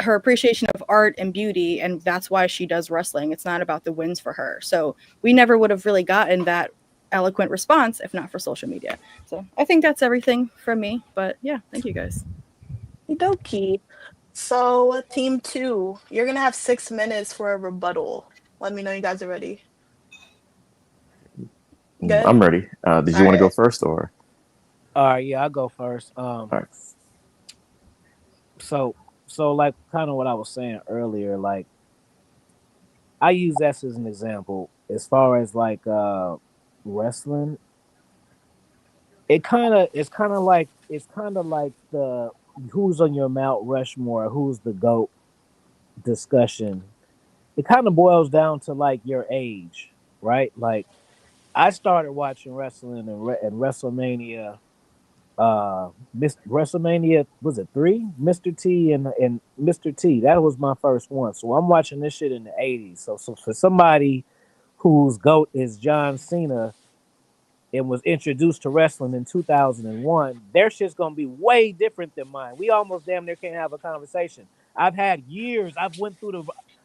her appreciation of art and beauty. And that's why she does wrestling. It's not about the wins for her. So we never would have really gotten that eloquent response if not for social media. So I think that's everything from me. But yeah, thank you guys. Okie. So, team 2, you're going to have 6 minutes for a rebuttal. Let me know you guys are ready. Good? I'm ready. Did you want to go first or? All right, yeah, I'll go first. right. So like kind of what I was saying earlier, like I use that as an example as far as like wrestling. It's kind of like the who's on your Mount Rushmore, who's the GOAT discussion. It kind of boils down to like your age, right? Like I started watching wrestling and WrestleMania. WrestleMania, was it 3? Mr. T and Mr. T. That was my first one. So I'm watching this shit in the 80s. So for somebody whose GOAT is John Cena and was introduced to wrestling in 2001, their shit's gonna be way different than mine. We almost damn near can't have a conversation. I've had years. I went through the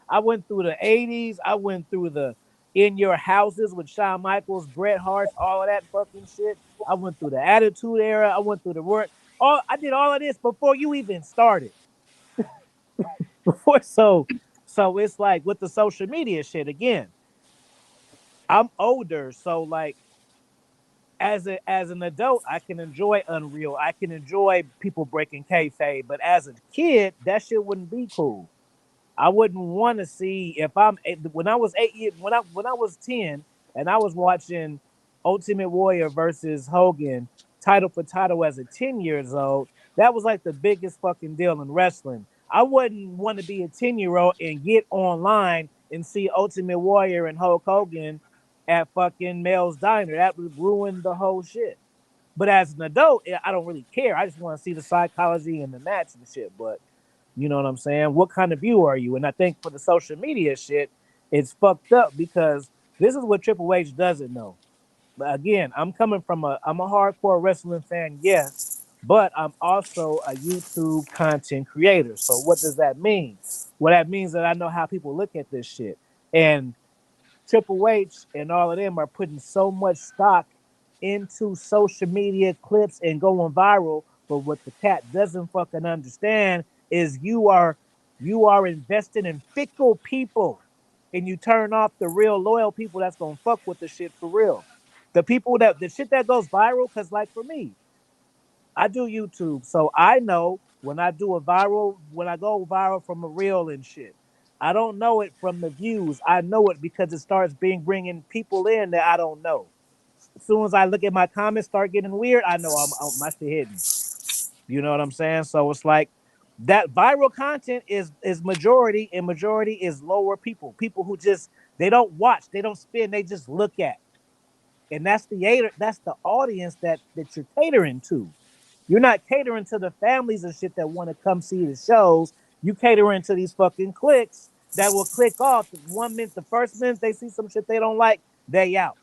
80s. I went through the In Your Houses with Shawn Michaels, Bret Hart, all of that fucking shit. I went through the Attitude Era. I went through the work. I did all of this before you even started. So it's like with the social media shit again. I'm older, so like as an adult, I can enjoy Unreal. I can enjoy people breaking kayfabe, but as a kid, that shit wouldn't be cool. I wouldn't want to see when I was 8 years when I was 10 and I was watching Ultimate Warrior versus Hogan title for title as a 10 years old. That was like the biggest fucking deal in wrestling. I wouldn't want to be a 10-year-old and get online and see Ultimate Warrior and Hulk Hogan at fucking Mel's Diner. That would ruin the whole shit. But as an adult, I don't really care. I just want to see the psychology and the match and shit. But you know what I'm saying? What kind of view are you? And I think for the social media shit, it's fucked up because this is what Triple H doesn't know. But again, I'm a hardcore wrestling fan, yes, but I'm also a YouTube content creator. So what does that mean? Well, that means that I know how people look at this shit. And Triple H and all of them are putting so much stock into social media clips and going viral. But what the cat doesn't fucking understand is you are investing in fickle people, and you turn off the real loyal people that's gonna fuck with the shit for real. The shit that goes viral, because like for me, I do YouTube, so I know when I go viral from a reel and shit. I don't know it from the views. I know it because it starts bringing people in that I don't know. As soon as I look at my comments start getting weird, I know my shit hidden. You know what I'm saying? So it's like that viral content is majority, and majority is lower people. People who just they don't watch, they don't spin, they just look at. And that's the audience that you're catering to. You're not catering to the families and shit that want to come see the shows. You catering to these fucking cliques that will click off the 1 minute, the first minute they see some shit they don't like, they out.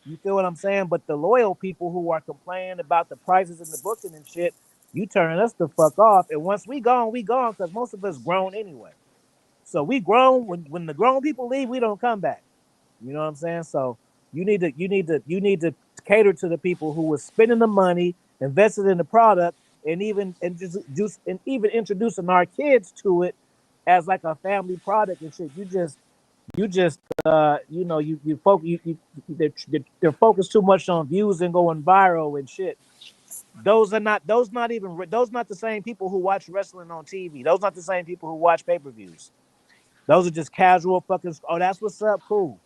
You feel what I'm saying? But the loyal people who are complaining about the prices and the booking and shit, you turning us the fuck off. And once we gone, because most of us grown anyway. So we grown. When the grown people leave, we don't come back. You know what I'm saying? So you need to cater to the people who were spending the money, invested in the product, and even introducing our kids to it as like a family product and shit. They're focused too much on views and going viral and shit. Those not the same people who watch wrestling on TV. Those not the same people who watch pay-per-views. Those are just casual fucking. Oh, that's what's up, cool,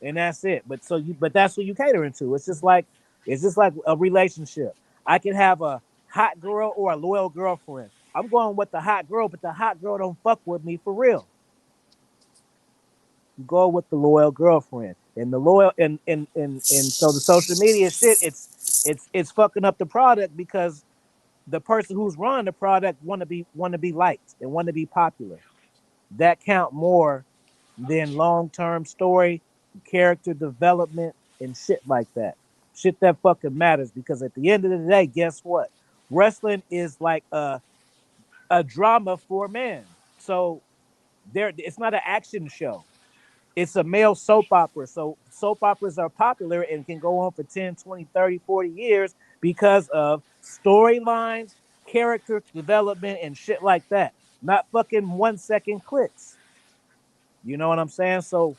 and that's it. But that's what you catering to. It's just like a relationship. I can have a hot girl or a loyal girlfriend. I'm going with the hot girl, but the hot girl don't fuck with me for real. You go with the loyal girlfriend, and the loyal and so the social media shit. It's fucking up the product because the person who's running the product want to be liked and want to be popular. That count more than long-term story, character development, and shit like that. Shit that fucking matters, because at the end of the day, guess what? Wrestling is like a drama for men. So it's not an action show. It's a male soap opera. So soap operas are popular and can go on for 10, 20, 30, 40 years because of storylines, character development, and shit like that. Not fucking 1 second clicks. You know what I'm saying? So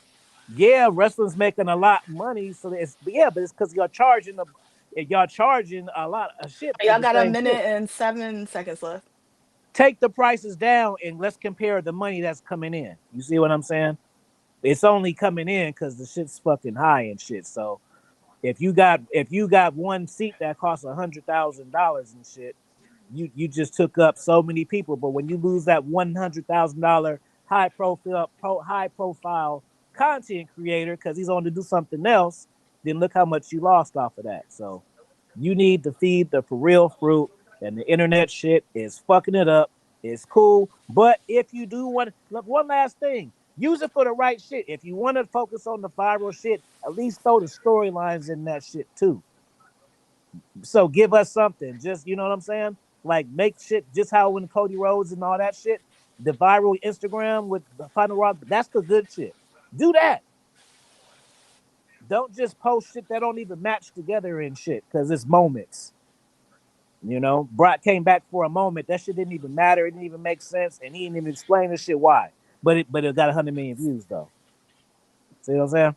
yeah, wrestling's making a lot of money. So but it's because y'all charging a lot of shit. Y'all got a minute and 7 seconds left. Take the prices down and let's compare the money that's coming in. You see what I'm saying? It's only coming in because the shit's fucking high and shit. So if you got one seat that costs $100,000 and shit, you just took up so many people. But when you lose that $100,000 high profile content creator because he's on to do something else, then look how much you lost off of that. So you need to feed the for real fruit, and the internet shit is fucking it up. It's cool, but if you do want, look, one last thing. Use it for the right shit. If you want to focus on the viral shit, at least throw the storylines in that shit too. So give us something. Just, you know what I'm saying? Like make shit just how when Cody Rhodes and all that shit, the viral Instagram with the Final Raw, that's the good shit. Do that. Don't just post shit that don't even match together and shit because it's moments. You know, Brock came back for a moment. That shit didn't even matter. It didn't even make sense, and he didn't even explain the shit why. But it got 100 million views though. See what I'm saying?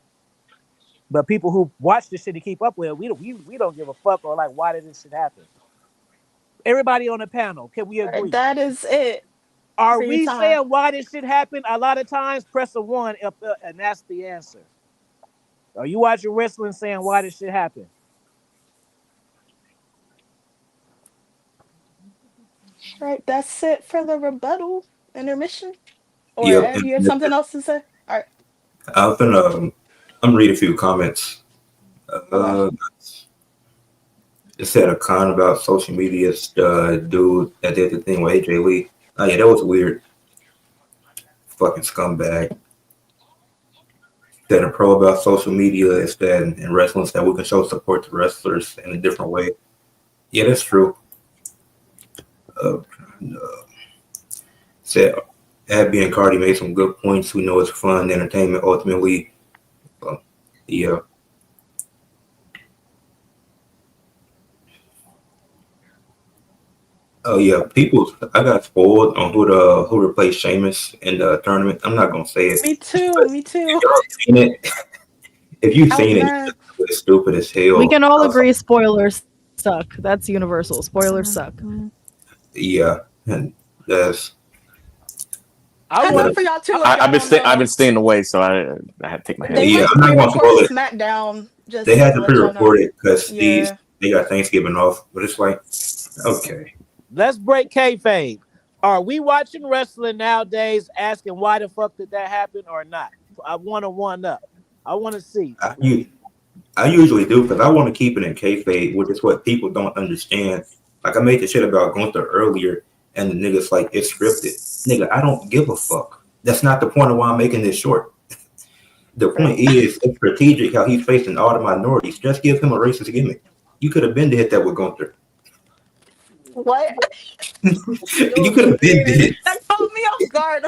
But people who watch this shit and keep up with it, we don't give a fuck or like why did this shit happen. Everybody on the panel, can we agree? Right, that is it. Are we saying why this shit happened? A lot of times, press a 1 up, and that's the answer. Are you watching wrestling saying why this shit happened? Right, that's it for the rebuttal intermission. Or Yep. Ed, you have something else to say? All right. I'm reading a few comments. It said a con about social media dude that did the thing with AJ Lee. Oh yeah, that was weird. Fucking scumbag. Said a pro about social media is that in wrestling that we can show support to wrestlers in a different way. Yeah, that's true. Said Abby and Cardi made some good points. We know it's fun, entertainment, ultimately. Yeah. Oh yeah, I got spoiled on who replaced Sheamus in the tournament. I'm not gonna say it. Me too. If y'all seen it, if you've seen it, it's stupid as hell. We can all agree spoilers suck. That's universal. Spoilers suck. Yeah, and that's. For y'all too. I've been staying away, so I had to take my head. They I'm not gonna spoil it. SmackDown. They had to pre-record it because they got Thanksgiving off, but it's like, okay. Let's break kayfabe. Are we watching wrestling nowadays asking why the fuck did that happen or not? I want to one up. I want to see. I usually do because I want to keep it in kayfabe, which is what people don't understand. Like I made the shit about Gunther earlier, and the niggas like it's scripted. Nigga, I don't give a fuck. That's not the point of why I'm making this short. The point is it's strategic how he's facing all the minorities. Just give him a racist gimmick. You could have been to hit that with Gunther. What? You could have been did it. That caught me off guard.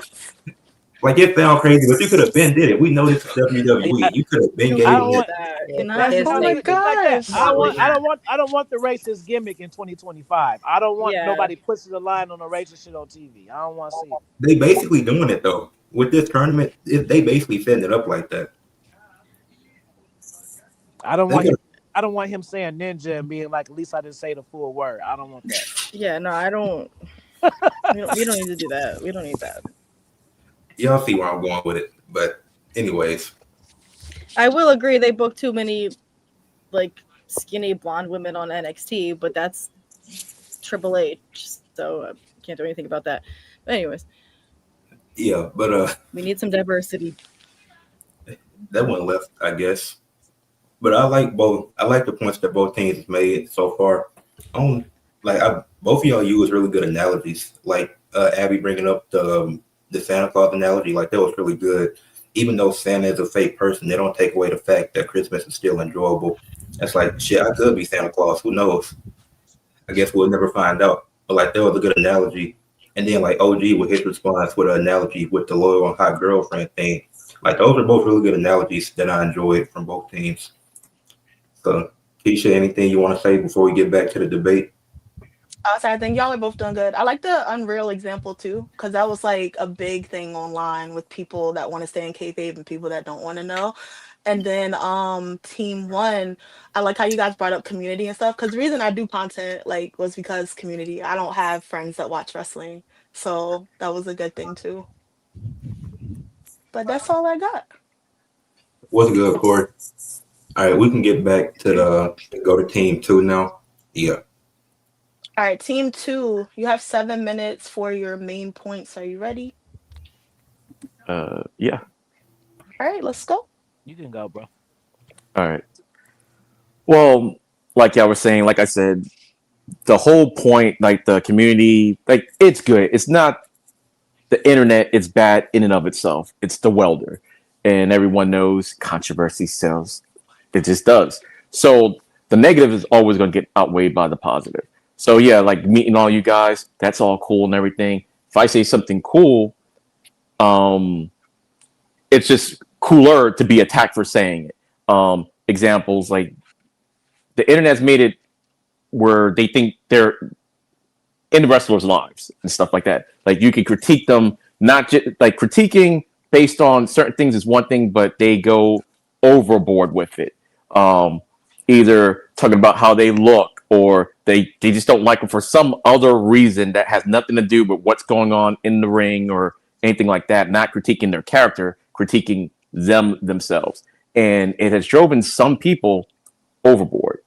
Like it sounds crazy, but you could have been did it. We know this is WWE. You could have been gave I him don't want. That's That's Oh the my thing. It's like that. gosh. I don't want the racist gimmick in 2025. I don't want Yeah. nobody pushing the line on the racist shit on TV. I don't want to see it. They basically doing it though. With this tournament, they basically setting it up like that. I don't They want him. could- I don't want him saying ninja and being like, at least I didn't say the full word. I don't want that. Yeah, no, I don't. We don't need to do that. We don't need that. Y'all see where I'm going with it. But anyways, I will agree they booked too many like skinny blonde women on NXT, but that's Triple H, so I can't do anything about that. But anyways, yeah, but we need some diversity. that one left, I guess. But I like both. I like the points that both teams have made so far. Both of y'all use really good analogies. Like Abby bringing up the Santa Claus analogy, like that was really good. Even though Santa is a fake person, they don't take away the fact that Christmas is still enjoyable. It's like shit. I could be Santa Claus. Who knows? I guess we'll never find out. But like that was a good analogy. And then like OG with his response with an analogy with the loyal and hot girlfriend thing. Like those are both really good analogies that I enjoyed from both teams. So, Keisha, anything you want to say before we get back to the debate? I think y'all are both doing good. I like the Unreal example too, because that was like a big thing online with people that want to stay in kayfabe and people that don't want to know. And then Team One, I like how you guys brought up community and stuff. Because the reason I do content like was because community. I don't have friends that watch wrestling, so that was a good thing too. But that's all I got. What's good, Corey? All right, we can get back to go to Team Two now. Yeah. All right, Team Two, you have 7 minutes for your main points. Are you ready? Yeah. All right, let's go. You can go, bro. All right. Well, like y'all were saying, like I said, the whole point, like the community, like it's good. It's not the internet. It's bad in and of itself. It's the welder, and everyone knows controversy sells. It just does. So the negative is always going to get outweighed by the positive. So yeah, like meeting all you guys, that's all cool and everything. If I say something cool, it's just cooler to be attacked for saying it. Examples like the internet's made it where they think they're in the wrestlers' lives and stuff like that. Like you can critique them, not just like critiquing based on certain things is one thing, but they go overboard with it. Either talking about how they look or they just don't like them for some other reason that has nothing to do with what's going on in the ring or anything like that. Not critiquing their character, critiquing themselves. And it has driven some people overboard.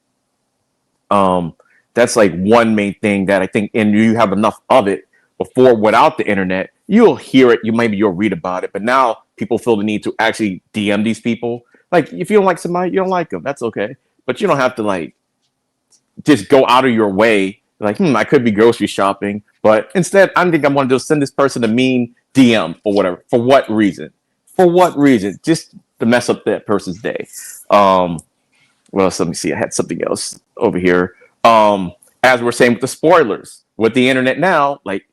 That's like one main thing that I think, and you have enough of it before without the internet, you'll hear it, you'll read about it, but now people feel the need to actually DM these people. Like if you don't like somebody, you don't like them. That's okay. But you don't have to like just go out of your way. Like, I could be grocery shopping, but instead I think I want to just send this person a mean DM or whatever. For what reason? For what reason? Just to mess up that person's day. Well, let me see. I had something else over here. As we're saying with the spoilers, with the internet now, like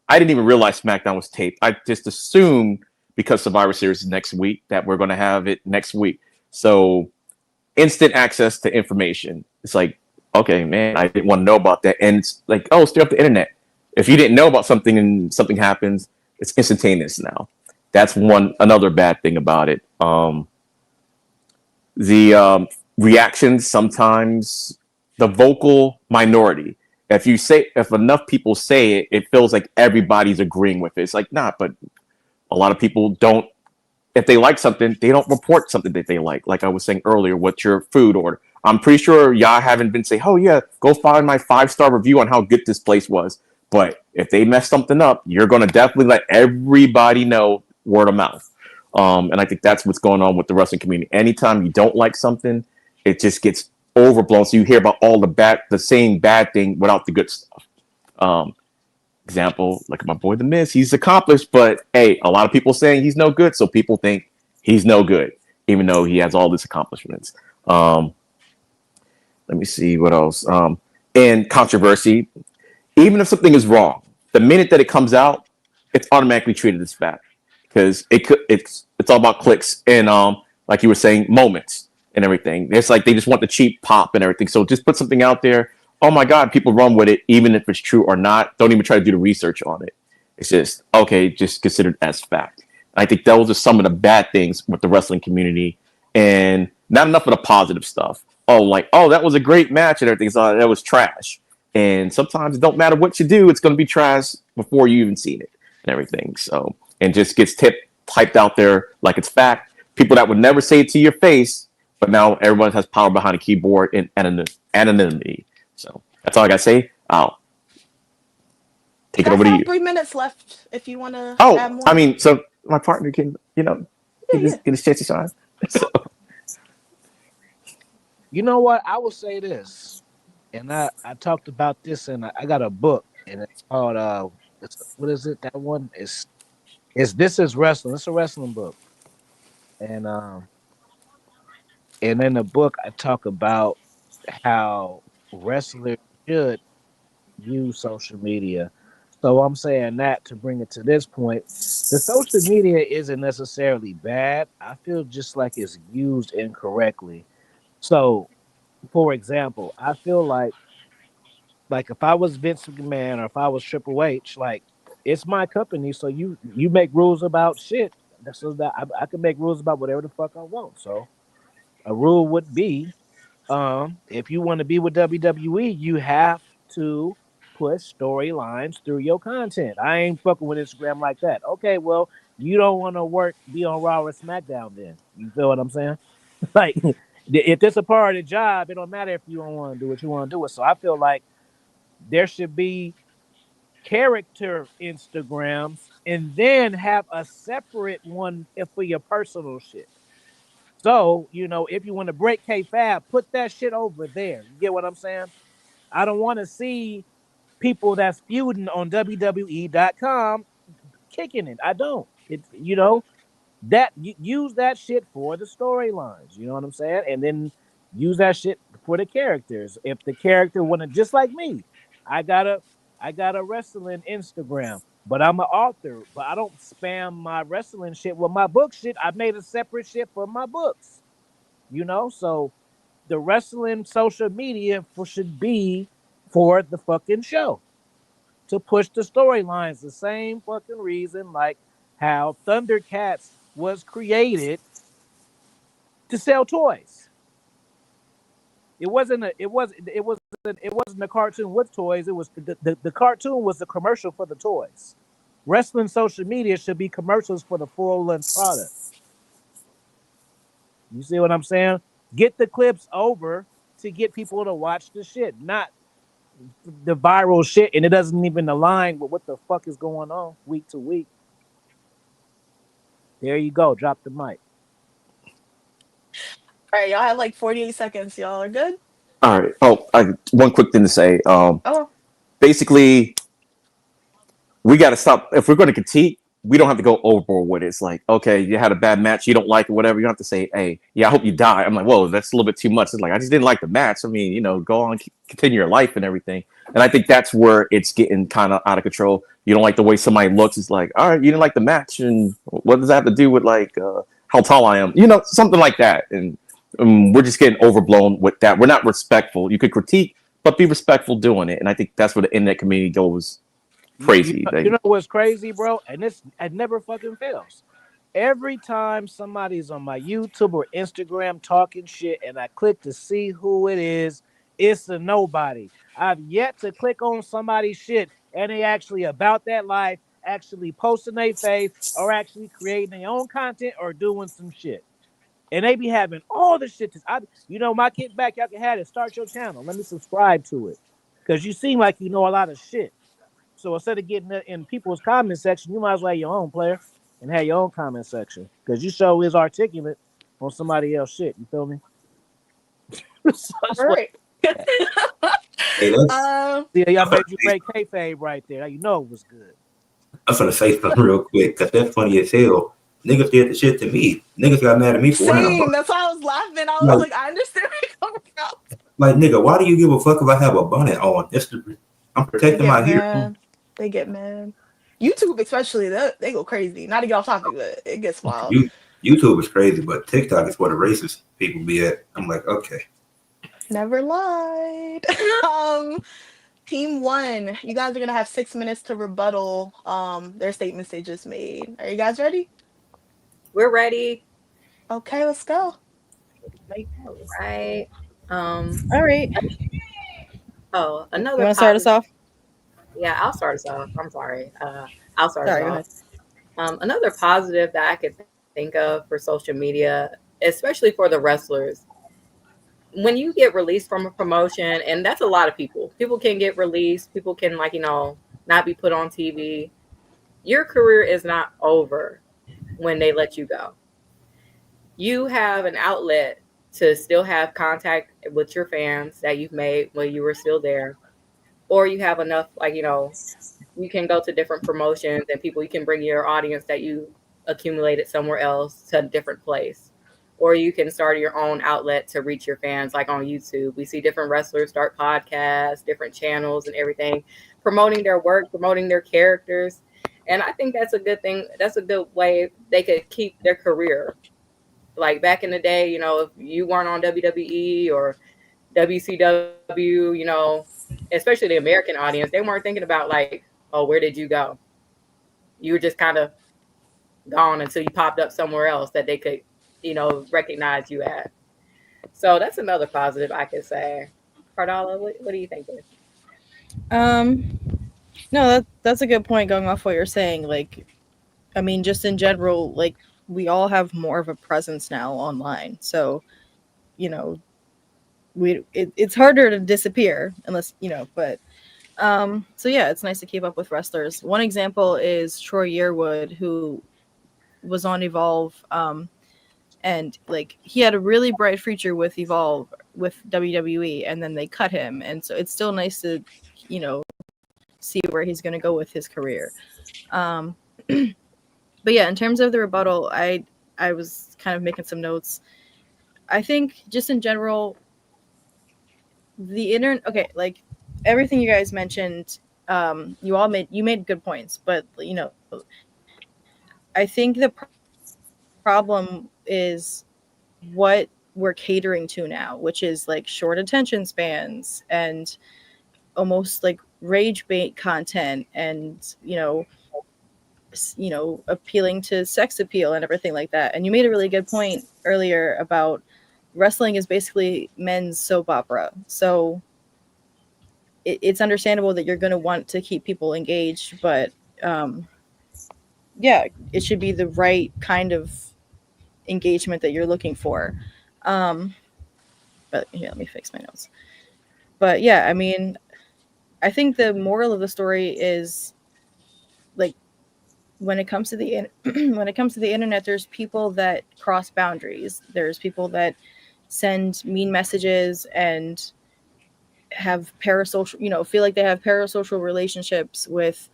I didn't even realize SmackDown was taped. I just assumed because Survivor Series is next week that we're going to have it next week. So instant access to information. It's like, okay, man, I didn't want to know about that. And it's like, oh, stay off the internet. If you didn't know about something and something happens, it's instantaneous now. That's another bad thing about it. The reactions sometimes, the vocal minority. If enough people say it, it feels like everybody's agreeing with it. It's like, nah, but a lot of people don't. If they like something, they don't report something that they like. Like I was saying earlier, what's your food order? I'm pretty sure y'all haven't been saying, oh yeah, go find my 5-star review on how good this place was. But if they mess something up, you're going to definitely let everybody know word of mouth. And I think that's what's going on with the wrestling community. Anytime you don't like something, it just gets overblown. So you hear about all the same bad thing without the good stuff. Example, like my boy The Miz, he's accomplished, but hey, a lot of people saying he's no good, so people think he's no good, even though he has all these accomplishments. Let me see what else. And controversy, even if something is wrong, the minute that it comes out, it's automatically treated as fact because it's all about clicks and like you were saying, moments and everything. It's like they just want the cheap pop and everything. So just put something out there. Oh my God, people run with it, even if it's true or not. Don't even try to do the research on it. It's just okay, just considered as fact. I think those are some of the bad things with the wrestling community, and not enough of the positive stuff. Oh, like that was a great match and everything. So that was trash. And sometimes it don't matter what you do, it's going to be trash before you even seen it and everything. So and just gets typed out there like it's fact. People that would never say it to your face, but now everyone has power behind a keyboard and anonymity. So that's all I gotta say. I'll take it over to you. 3 minutes left if you want to add Oh, more. I mean, so my partner can, Yeah, get his chance to shine. So, You know what? I will say this, and I talked about this, and I got a book, and it's called what is it? That one is This Is Wrestling. It's a wrestling book, and in the book I talk about how wrestlers should use social media. So I'm saying that to bring it to this point, the social media isn't necessarily bad. I feel just like it's used incorrectly. So, for example, I feel like if I was Vince McMahon or if I was Triple H, like it's my company, so you make rules about shit. So that I can make rules about whatever the fuck I want. So a rule would be, if you want to be with WWE, you have to push storylines through your content. I ain't fucking with Instagram like that. Okay, well, you don't want to be on Raw or SmackDown then. You feel what I'm saying? Like, if it's a part of the job, it don't matter if you don't want to do what you want to do it. So I feel like there should be character Instagrams and then have a separate one for your personal shit. So, if you want to break K-Fab, put that shit over there. You get what I'm saying? I don't want to see people that's feuding on WWE.com kicking it. I don't. It's, that use that shit for the storylines. You know what I'm saying? And then use that shit for the characters. If the character wanna, just like me, I got a wrestling Instagram, but I'm an author, but I don't spam my wrestling shit with my book shit. I made a separate shit for my books. So the wrestling social media should be for the fucking show to push the storylines. The same fucking reason, like how Thundercats was created to sell toys. It wasn't a cartoon with toys. It was the cartoon was the commercial for the toys. Wrestling social media should be commercials for the full length product. You see what I'm saying? Get the clips over to get people to watch the shit, not the viral shit, and it doesn't even align with what the fuck is going on week to week. There you go. Drop the mic. All right, y'all have like 48 seconds. Y'all are good? all right. Oh, one quick thing to say. Oh, Basically, we got to stop. If we're going to critique, we don't have to go overboard with it. It's like, okay, you had a bad match, you don't like it, whatever. You don't have to say, hey, yeah, I hope you die. I'm like, whoa, that's a little bit too much. It's like, I just didn't like the match. I mean, go on, continue your life and everything. And I think that's where it's getting kind of out of control. You don't like the way somebody looks. It's like, all right, you didn't like the match, and what does that have to do with like how tall I am? Something like that. And we're just getting overblown with that. We're not respectful. You could critique, but be respectful doing it. And I think that's where the internet community goes crazy. You know what's crazy, bro? And it never fucking fails. Every time somebody's on my YouTube or Instagram talking shit and I click to see who it is, it's a nobody. I've yet to click on somebody's shit and they actually about that life, actually posting their face or actually creating their own content or doing some shit. And they be having all the shit. My kickback, y'all can have it. Start your channel. Let me subscribe to it. Because you seem like you know a lot of shit. So instead of getting in people's comment section, you might as well have your own player and have your own comment section. Because you show is articulate on somebody else's shit. You feel me? That's All what- right. Hey, that's yeah, y'all made you break kayfabe right there. You know it was good. I'm gonna say something real quick because that's funny as hell. Niggas did the shit to me. Niggas got mad at me for wearing a Same. bun. That's why I was laughing. I was Like, like, I understand where you're coming from. like, nigga, why do you give a fuck if I have a bonnet on? I'm They protecting get my hair. mad. They get mad. YouTube, especially, they go crazy. Not to get off topic, but it gets wild. YouTube is crazy, but TikTok is where the racist people be at. I'm like, okay. Never lied. Team one, you guys are gonna have 6 minutes to rebuttal their statements they just made. Are you guys ready? We're ready. Okay, let's go. Right. All right. Oh, You another want to start us positive. off? Yeah, I'll start us off. I'm sorry. I'll start Sorry, go us ahead. off. Another positive that I could think of for social media, especially for the wrestlers, when you get released from a promotion, and that's a lot of people. People can get released. People can not be put on TV. Your career is not over when they let you go. You have an outlet to still have contact with your fans that you've made when you were still there, or you have enough you can go to different promotions and you can bring your audience that you accumulated somewhere else to a different place, or you can start your own outlet to reach your fans, like on YouTube. We see different wrestlers start podcasts, different channels and everything, promoting their work, promoting their characters. And I think that's a good thing. That's a good way they could keep their career. Like back in the day, if you weren't on WWE or WCW, especially the American audience, they weren't thinking about like, oh, where did you go? You were just kind of gone until you popped up somewhere else that they could, recognize you at. So that's another positive I could say. Cardala, what do you think? Um, no, that's a good point. Going off what you're saying, like, I mean, just in general, like we all have more of a presence now online, so you know, it's harder to disappear unless but. So yeah, it's nice to keep up with wrestlers. One example is Troy Yearwood, who was on Evolve, and like he had a really bright future with Evolve with WWE, and then they cut him, and so it's still nice to, see where he's going to go with his career. But yeah, in terms of the rebuttal, I was kind of making some notes. I think just in general, the internet. Okay, like everything you guys mentioned, you made good points, but I think the problem is what we're catering to now, which is like short attention spans and almost like rage bait content, and appealing to sex appeal and everything like that. And you made a really good point earlier about wrestling is basically men's soap opera. So it's understandable that you're going to want to keep people engaged, but yeah, it should be the right kind of engagement that you're looking for. But here, let me fix my notes. But yeah, I mean, I think the moral of the story is like when it comes to the when it comes to the internet, there's people that cross boundaries. There's people that send mean messages and have parasocial, feel like they have parasocial relationships with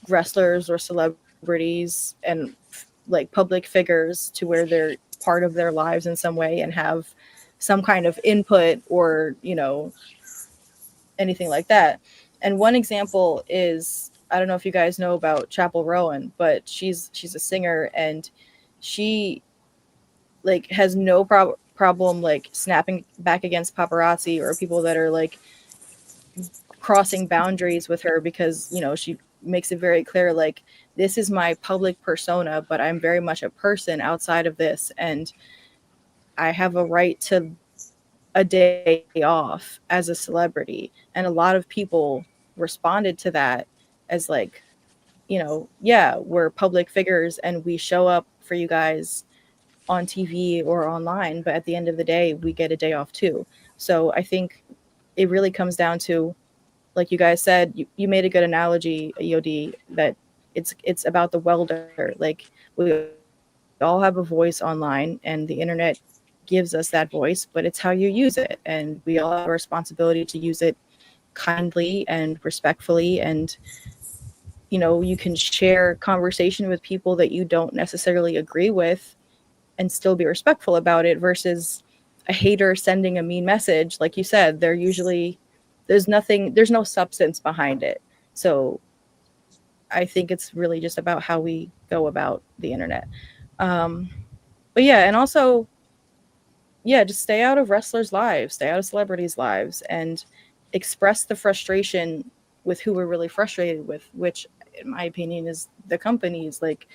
wrestlers or celebrities and like public figures, to where they're part of their lives in some way and have some kind of input or anything like that. And one example is, I don't know if you guys know about Chapel Rowan, but she's a singer, and she like has no problem like snapping back against paparazzi or people that are like crossing boundaries with her, because she makes it very clear, like, this is my public persona, but I'm very much a person outside of this, and I have a right to a day off as a celebrity. And a lot of people responded to that as like, yeah, we're public figures and we show up for you guys on TV or online, but at the end of the day, we get a day off too. So I think it really comes down to, like you guys said, you made a good analogy, EOD, that it's about the welder. Like, we all have a voice online, and the internet gives us that voice, but it's how you use it. And we all have a responsibility to use it kindly and respectfully. And, you know, you can share conversation with people that you don't necessarily agree with and still be respectful about it, versus a hater sending a mean message. Like you said, there's no substance behind it. So I think it's really just about how we go about the internet. But yeah, and also, yeah, just stay out of wrestlers' lives, stay out of celebrities' lives, and express the frustration with who we're really frustrated with, which in my opinion is the companies, like,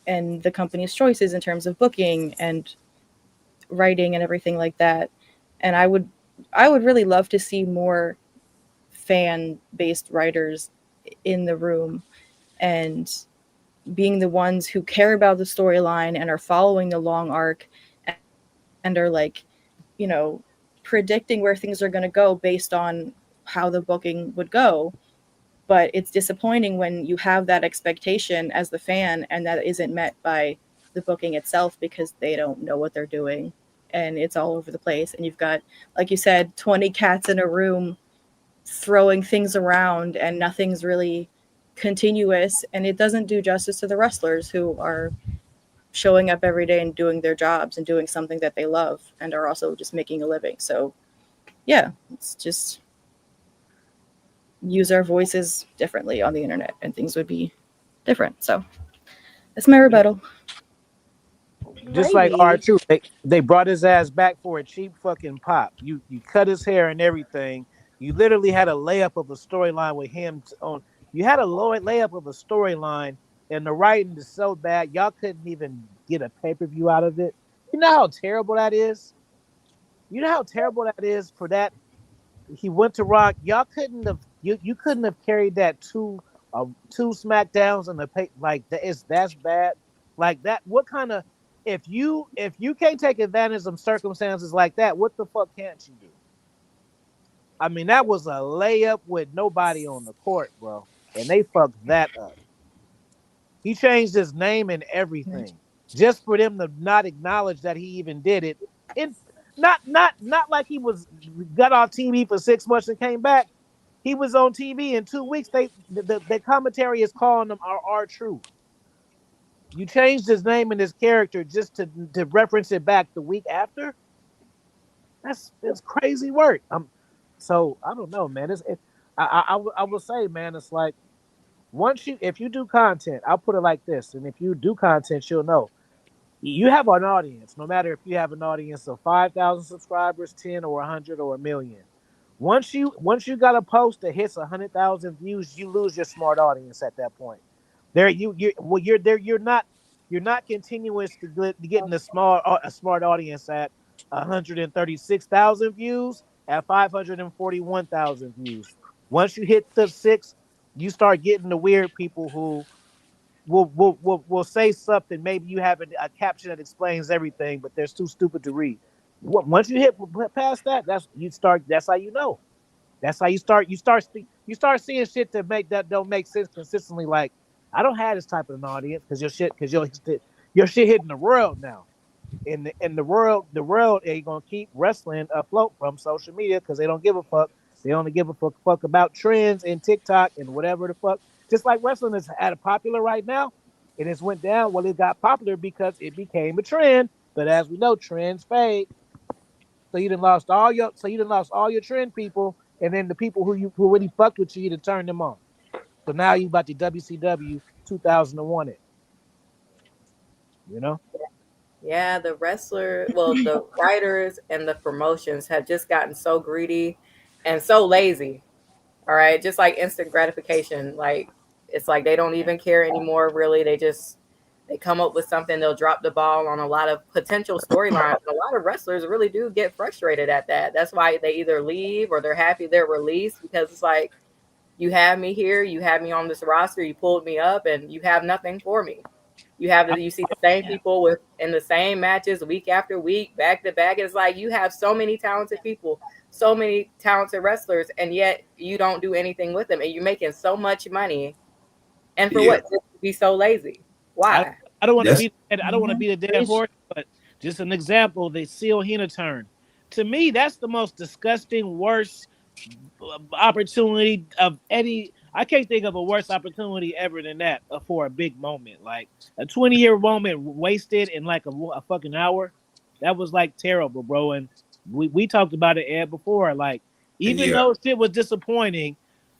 and the company's choices in terms of booking and writing and everything like that. And I would really love to see more fan-based writers in the room and being the ones who care about the storyline and are following the long arc and are, like, you know, predicting where things are going to go based on how the booking would go. But it's disappointing when you have that expectation as the fan and that isn't met by the booking itself, because they don't know what they're doing and it's all over the place. And you've got, like you said, 20 cats in a room throwing things around and nothing's really continuous, and it doesn't do justice to the wrestlers who are showing up every day and doing their jobs and doing something that they love and are also just making a living. So yeah, it's just use our voices differently on the internet and things would be different. So that's my rebuttal. Just like Alrighty. R2, they brought his ass back for a cheap fucking pop. You cut his hair and everything. You literally had a layup of a storyline with him on. You had a layup of a storyline, and the writing is so bad, y'all couldn't even get a pay-per-view out of it. You know how terrible that is? You know how terrible that is for that? He went to Rock. Y'all couldn't have you couldn't have carried that two SmackDowns and the pay like that. That's bad. Like that. What kind of if you can't take advantage of circumstances like that, what the fuck can't you do? I mean, that was a layup with nobody on the court, bro, and they fucked that up. He changed his name and everything just for them to not acknowledge that he even did it. And not like he got off TV for 6 months and came back. He was on TV in 2 weeks. The commentary is calling him R-Truth. You changed his name and his character just to reference it back the week after. It's crazy work. So I don't know, man. I will say, man, it's like if you do content, I'll put it like this, and if you do content, you'll know. You have an audience, no matter if you have an audience of 5,000 subscribers, 10 or 100 or 1 million. Once you got a post that hits 100,000 views, you lose your smart audience at that point. You're not continuous to getting a smart audience at 136,000 views at 541,000 views. Once you hit the 6, you start getting the weird people who will say something. Maybe you have a caption that explains everything, but they're too stupid to read. Once you hit past that, that's how you know. That's how you start seeing shit that don't make sense consistently. Like, I don't have this type of an audience because your shit hitting the world now. And the world ain't gonna keep wrestling afloat from social media because they don't give a fuck. They only give a fuck about trends and TikTok and whatever the fuck. Just like wrestling is at a popular right now, and it's went down. Well, it got popular because it became a trend. But as we know, trends fade. So you done lost all your trend people, and then the people who really fucked with you to turn them on. So now you about the WCW 2001 it. You know? Yeah, the writers and the promotions have just gotten so greedy and so lazy. All right, just like instant gratification. Like, it's like they don't even care anymore, really. They come up with something, they'll drop the ball on a lot of potential storylines. A lot of wrestlers really do get frustrated at that. That's why they either leave or they're happy they're released, because it's like, you have me here, you have me on this roster, you pulled me up, and you have nothing for me. You see the same people in the same matches week after week, back to back. It's like, you have so many talented people, so many talented wrestlers, and yet you don't do anything with them, and you're making so much money. And for what? Just to be so lazy. Why? I don't want to be the dead horse, but Just an example, the Seal Hina turn. To me, that's the most disgusting, worst opportunity of any. I can't think of a worse opportunity ever than that for a big moment. Like a 20-year moment wasted in like a fucking hour. That was like terrible, bro. And we talked about it, Ed, before. Like, even Yeah, though shit was disappointing,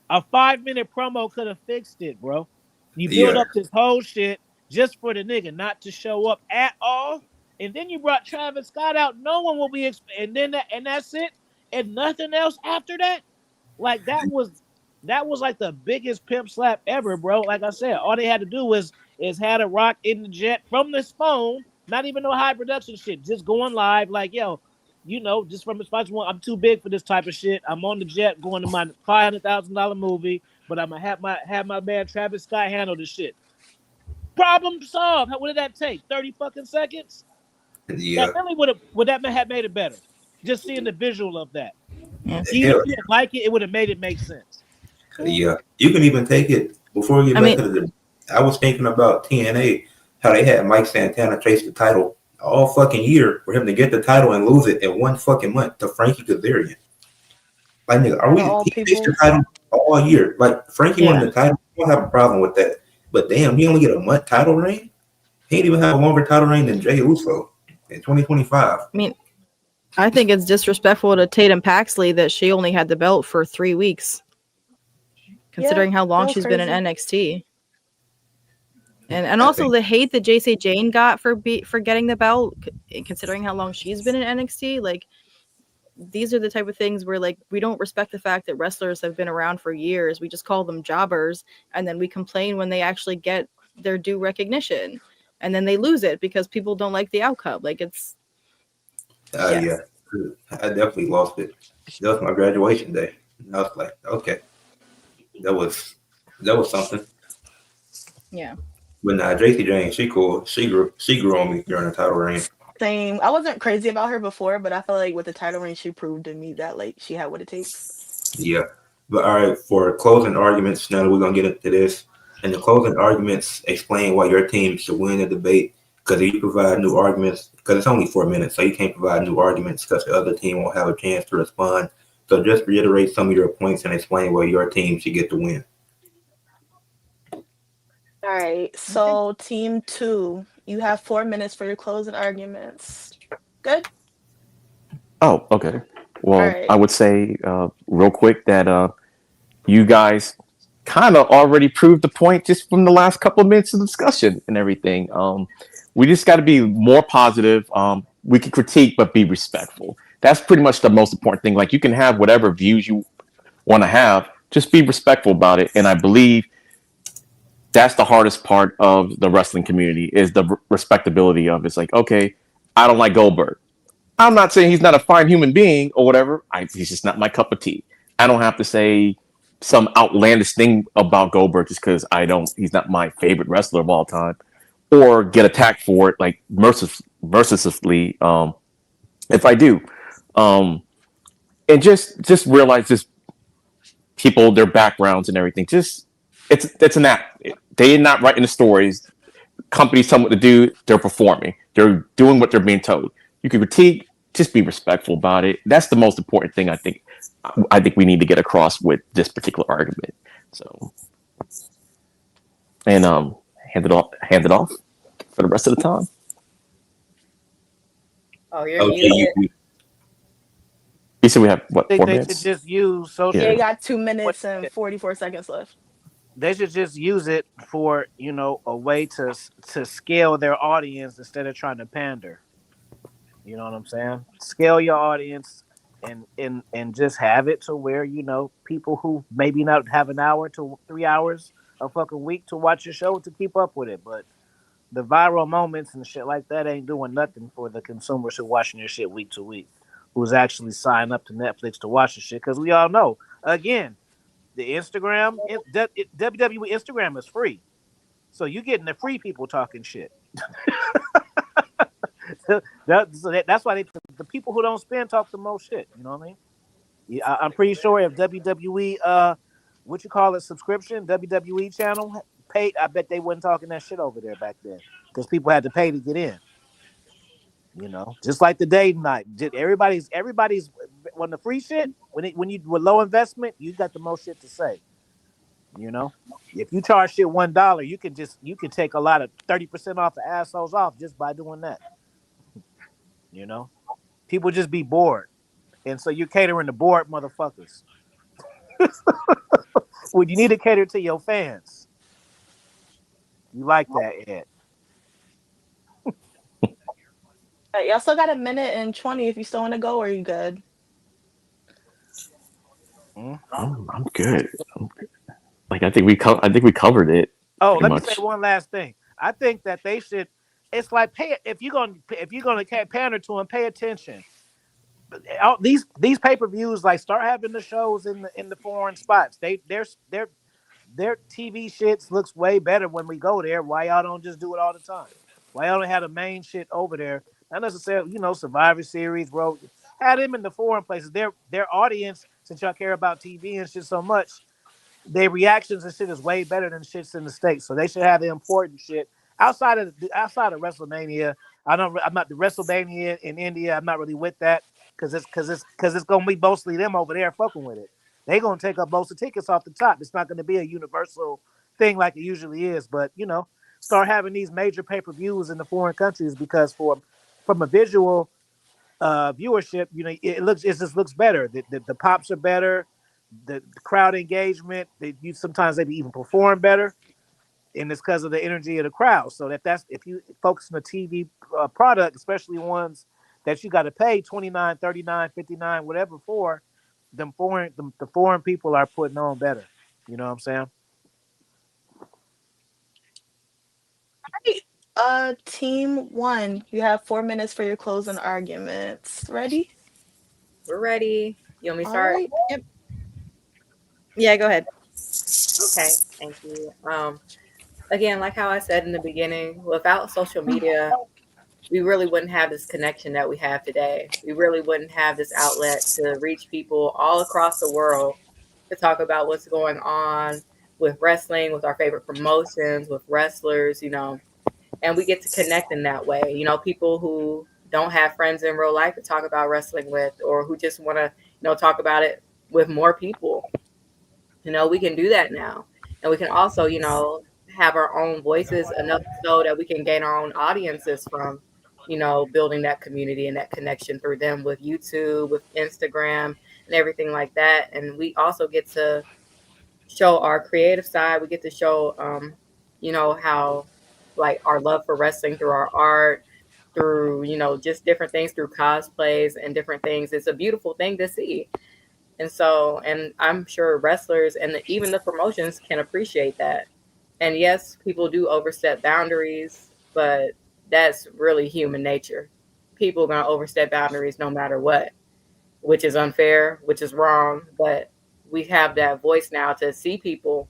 a 5-minute promo could have fixed it, bro. You build yeah, up this whole shit just for the nigga not to show up at all. And then you brought Travis Scott out. No one will be and then and that's it. And nothing else after that. Like that was like the biggest pimp slap ever, bro. Like I said, all they had to do is had a Rock in the jet from this phone, not even no high production shit, just going live, like, yo, just from his first one, I'm too big for this type of shit. I'm on the jet going to my $500,000 movie, but I'm gonna have my man Travis Scott handle the shit. Problem solved. What did that take? 30 fucking seconds? yeah. That really would that have made it better. Just seeing the visual of that. Yeah. Even Hell, if you didn't like it, it would have made it make sense. yeah. You can even take it before we get I back mean, to the. I was thinking about TNA, how they had Mike Santana chase the title all fucking year for him to get the title and lose it in one fucking month to Frankie Kazarian. Like, nigga, are we? Of all He chased the people. title all year. Like, Frankie won yeah. the title. I don't have a problem with that. But damn, he only get a month title reign. He ain't even have a longer title reign than Jey Uso in 2025. I mean, I think it's disrespectful to Tatum Paxley that she only had the belt for 3 weeks, considering how that long was she's been in crazy. NXT. And I also think. the hate that JC Jane got for getting the belt, considering how long she's been in NXT. Like, these are the type of things where, like, we don't respect the fact that wrestlers have been around for years. We just call them jobbers, and then we complain when they actually get their due recognition, and then they lose it because people don't like the outcome. Like, it's yes. Yeah. I definitely lost it. That was my graduation day. And I was like, okay, that was something. Yeah. But nah, JC Jane, she cool. She grew on me during the title reign. Same. I wasn't crazy about her before, but I feel like with the title reign, she proved to me that like she had what it takes. Yeah. But all right, for closing arguments, now we're gonna get into this. And the closing arguments explain why your team should win the debate. Because if you provide new arguments, because it's only 4 minutes, so you can't provide new arguments because the other team won't have a chance to respond. So just reiterate some of your points and explain why your team should get the win. All right. So team 2, you have 4 minutes for your closing arguments. Good. Oh, okay. Well, Alright. I would say real quick that you guys kind of already proved the point just from the last couple of minutes of discussion and everything. We just got to be more positive. We can critique, but be respectful. That's pretty much the most important thing. Like, you can have whatever views you want to have, just be respectful about it. And I believe that's the hardest part of the wrestling community is the respectability of it. It's like, okay, I don't like Goldberg. I'm not saying he's not a fine human being or whatever. He's just not my cup of tea. I don't have to say some outlandish thing about Goldberg just because he's not my favorite wrestler of all time, or get attacked for it like mercilessly if I do. And just realize just people, their backgrounds and everything. Just it's an act. They're not writing the stories. Companies tell them what to do. They're performing. They're doing what they're being told. You can critique, just be respectful about it. That's the most important thing I think we need to get across with this particular argument. So, and hand it off for the rest of the time. Oh, you're Okay, muted. You said we have what, I 4 think they should minutes? just use social. Yeah, Yeah. you got 2 minutes and 44 seconds left. They should just use it for a way to scale their audience instead of trying to pander. You know what I'm saying? Scale your audience and just have it to where people who maybe not have an hour to 3 hours a fucking week to watch your show to keep up with it. But the viral moments and shit like that ain't doing nothing for the consumers who watching your shit week to week, who's actually signed up to Netflix to watch the shit. Because we all know, again, the Instagram, WWE Instagram is free. So you're getting the free people talking shit. That's why the people who don't spend talk the most shit. You know what I mean? Yeah, I'm pretty sure if WWE, subscription, WWE channel paid, I bet they wasn't talking that shit over there back then because people had to pay to get in. You know, just like the day night. Everybody's when the free shit, when you with low investment, you got the most shit to say. You know, if you charge shit $1, you can take a lot of 30% off the assholes off just by doing that. You know, people just be bored, and so you're catering to bored motherfuckers. Well, you need to cater to your fans. You like that, Ed? Y'all still got a minute and 20 if you still want to go, or are you good? I'm good. Like I think we covered it. Oh, pretty let me much. say one last thing. I think that they should. It's like pay if you're gonna pander to them, pay attention. These pay-per-views, like, start having the shows in the foreign spots. Their TV shits looks way better when we go there. Why y'all don't just do it all the time? Why y'all don't have the main shit over there? Not necessarily, Survivor Series, bro. Had them in the foreign places. Their audience, since y'all care about TV and shit so much, their reactions and shit is way better than shits in the States. So they should have the important shit outside of WrestleMania. I'm not the WrestleMania in India. I'm not really with that because it's gonna be mostly them over there fucking with it. They gonna take up most of the tickets off the top. It's not gonna be a universal thing like it usually is. But start having these major pay-per-views in the foreign countries because from a visual viewership, it just looks better. The pops are better, the crowd engagement. Sometimes they even perform better, and it's because of the energy of the crowd. So that's if you focus on a TV product, especially ones that you got to pay 29, 39, 59, whatever for, the foreign people are putting on better. You know what I'm saying? Team one, you have 4 minutes for your closing arguments. Ready? We're ready. You want me to All start? right. Yep. Yeah, go ahead. Okay, thank you. Again, like how I said in the beginning, without social media, we really wouldn't have this connection that we have today. We really wouldn't have this outlet to reach people all across the world to talk about what's going on with wrestling, with our favorite promotions, with wrestlers, and we get to connect in that way. People who don't have friends in real life to talk about wrestling with, or who just want to, talk about it with more people. We can do that now. And we can also, have our own voices enough so that we can gain our own audiences from, building that community and that connection through them with YouTube, with Instagram, and everything like that. And we also get to show our creative side. We get to show, how, like, our love for wrestling through our art, through, just different things, through cosplays and different things. It's a beautiful thing to see. And I'm sure wrestlers and even the promotions can appreciate that. And yes, people do overstep boundaries, but that's really human nature. People are going to overstep boundaries no matter what, which is unfair, which is wrong. But we have that voice now to see people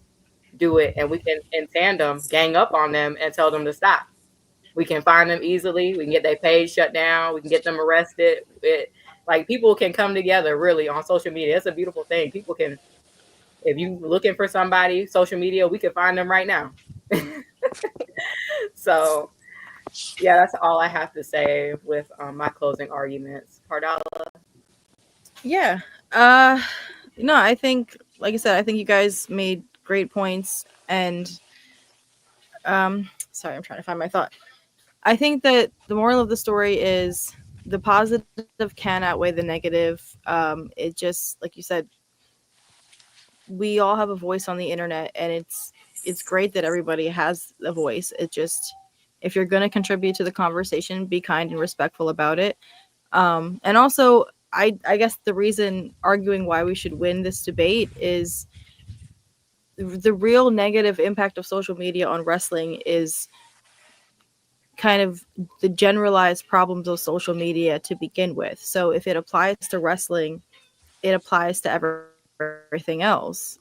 do it, and we can, in tandem, gang up on them and tell them to stop. We can find them easily. We can get their page shut down. We can get them arrested. Like, people can come together really on social media. It's a beautiful thing. People can, if you looking for somebody, social media, we can find them right now. So, yeah, that's all I have to say with my closing arguments. Cardala. Yeah. No, I think, like I said, I think you guys made great points. And sorry, I'm trying to find my thought. I think that the moral of the story is the positive can outweigh the negative. It just, like you said, we all have a voice on the internet, and it's great that everybody has a voice. It just, if you're going to contribute to the conversation, be kind and respectful about it. And also, I guess the reason arguing why we should win this debate is the real negative impact of social media on wrestling is kind of the generalized problems of social media to begin with. So if it applies to wrestling, it applies to everything else.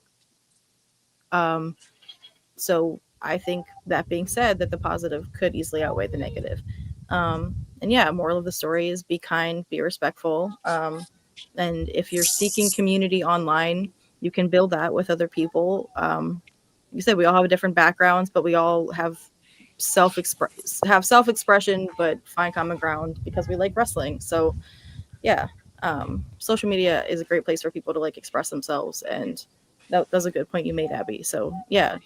So I think, that being said, that the positive could easily outweigh the negative. And yeah, moral of the story is be kind, be respectful. And if you're seeking community online, you can build that with other people. You said we all have different backgrounds, but we all have have self-expression, but find common ground because we like wrestling. So yeah, social media is a great place for people to like express themselves, and that's a good point you made, Abby. So yeah,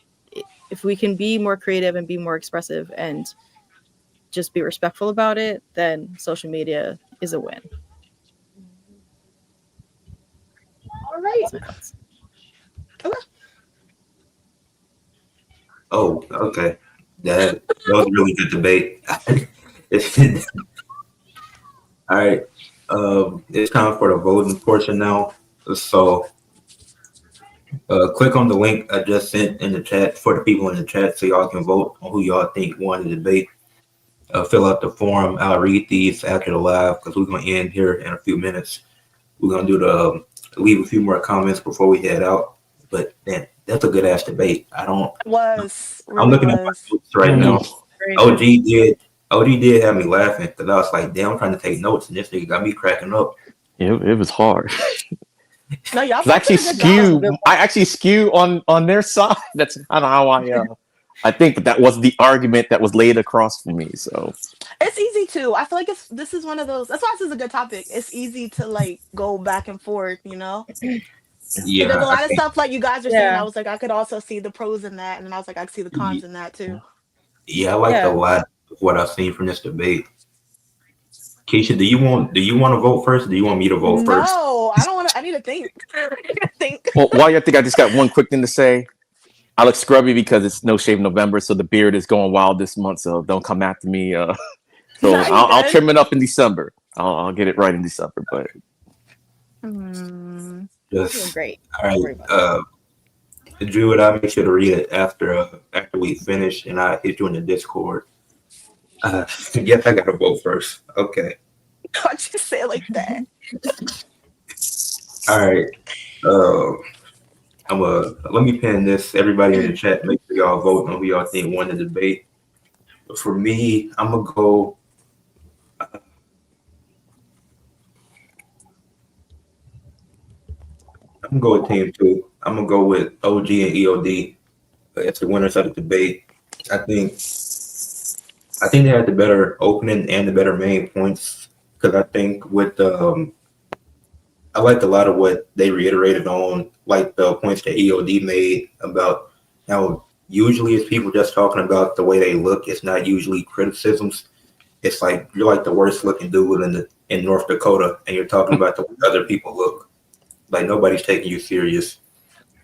if we can be more creative and be more expressive and just be respectful about it, then social media is a win. All right. That's my thoughts. Oh, okay. That was a really good debate. All right. It's time for the voting portion now. So click on the link I just sent in the chat for the people in the chat so y'all can vote on who y'all think won the debate. Fill out the form. I'll read these after the live because we're going to end here in a few minutes. We're going to do leave a few more comments before we head out. But man, that's a good ass debate. I'm looking at my notes right now. OG did have me laughing because I was like, damn, I'm trying to take notes and this nigga got me cracking up. It was hard. No, y'all I actually both did a good job. I actually skew on their side. That's kind of how I think, but that was the argument that was laid across for me. So It's easy too. I feel like this is one of those. That's why this is a good topic. It's easy to like go back and forth, you know. Yeah, There's a lot of stuff like you guys are saying. Yeah. I was like, I could also see the pros in that, and then I was like, I could see the cons in that too. Yeah, I liked a lot of what I've seen from this debate. Keisha, do you want to vote first? Or do you want me to vote first? No, I don't want to. I need to think. well, while you think, I just got one quick thing to say. I look scrubby because it's No Shave November, so the beard is going wild this month. So don't come after me. So I'll trim it up in December. I'll get it right in December. But Just, Great. all right. Drew, I'll make sure to read it after we finish, and I hit you in the Discord. Yes, I gotta vote first. Okay. Why'd you say it like that? All right. Let me pin this. Everybody in the chat, make sure y'all vote on who y'all think won the debate. For me, I'm gonna go. I'm gonna go with Team 2. I'm gonna go with OG and EOD as the winners of the debate. I think they had the better opening and the better main points because I think with I liked a lot of what they reiterated on, like the points that EOD made about how usually it's people just talking about the way they look. It's not usually criticisms. It's like you're like the worst looking dude in North Dakota, and you're talking about the way other people look. Like nobody's taking you serious.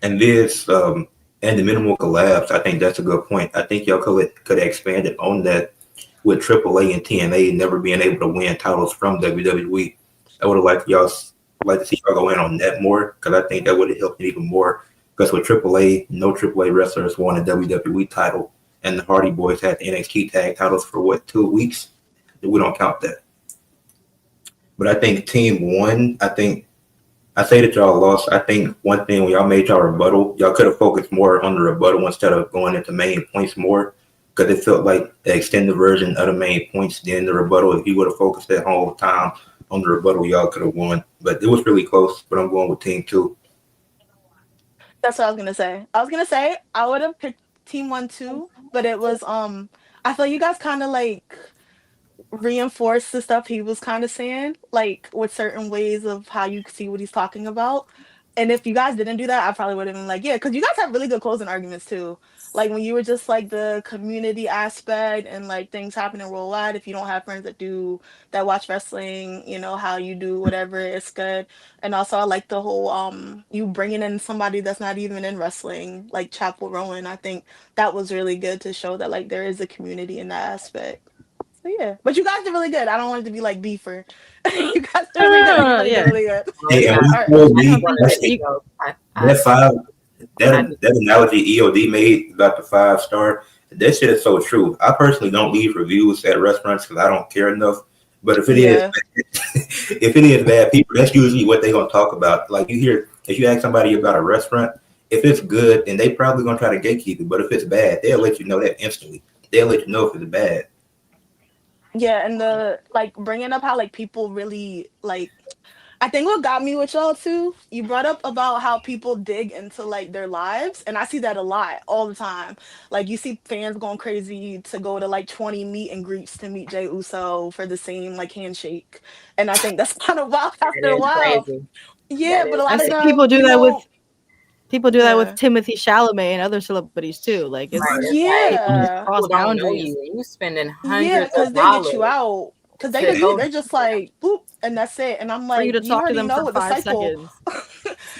And this and the minimal collabs, I think that's a good point. I think y'all could have expanded on that with AAA and TNA never being able to win titles from WWE. I would have liked to see y'all go in on that more because I think that would have helped it even more. Because with AAA, no AAA wrestlers won a WWE title, and the Hardy Boys had the NXT tag titles for 2 weeks. We don't count that. But I think Team 1, I say that y'all lost. I think one thing when y'all made y'all rebuttal, y'all could have focused more on the rebuttal instead of going into main points more because it felt like the extended version of the main points than the rebuttal. If you would have focused that whole time on the rebuttal, y'all could have won. But it was really close, but I'm going with Team 2. That's what I was gonna say. I would have picked Team 1 too, but it was I feel you guys kind of like reinforce the stuff he was kind of saying, like with certain ways of how you see what he's talking about. And if you guys didn't do that, I probably would have been like, yeah, because you guys have really good closing arguments too. Like when you were just like the community aspect and like things happening worldwide. If you don't have friends that watch wrestling, you know how you do whatever, it's good. And also I like the whole you bringing in somebody that's not even in wrestling, like Chapel Rowan. I think that was really good to show that like there is a community in that aspect. So yeah, but you guys did really good. I don't want it to be like beefer. You guys did really good. Everybody did really good. Hey, and All right. that analogy EOD made about the 5-star, that shit is so true. I personally don't leave reviews at restaurants because I don't care enough. But if it is bad people, that's usually what they're gonna talk about. Like if you ask somebody about a restaurant, if it's good, then they probably gonna try to gatekeep it. But if it's bad, they'll let you know that instantly. They'll let you know if it's bad. Yeah, and the like bringing up how like people really like I think what got me with y'all too, you brought up about how people dig into like their lives, and I see that a lot all the time. Like you see fans going crazy to go to like 20 meet and greets to meet Jay Uso for the same like handshake, and I think that's kind of wild after That a is while. crazy. Yeah, That but a is lot I of see crazy. people them, do you that with know, yeah, Timothy Chalamet and other celebrities too. Like Right. it's It's like yeah, cross people don't know boundaries. you. You spending yeah, hundreds of because they get you dollars out. Because to go. they're just like boop, and that's it. And I'm For you like, to you talk to already them know for what the 5 seconds.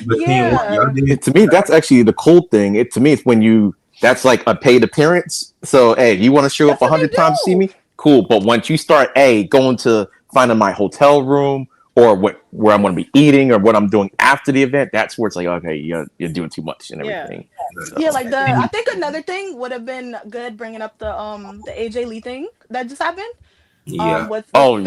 But team one, y'all Yeah, did. To me, that's actually the cool thing. To me, it's when that's like a paid appearance. So, hey, you want to show up that's what they 100 times to see do. me? Cool. But once you start, going to finding my hotel room or where I'm going to be eating or what I'm doing after the event, that's where it's like, okay, you're doing too much and Yeah. everything. Yeah, So, like I think another thing would have been good bringing up the AJ Lee thing that just happened Yeah. with oh, the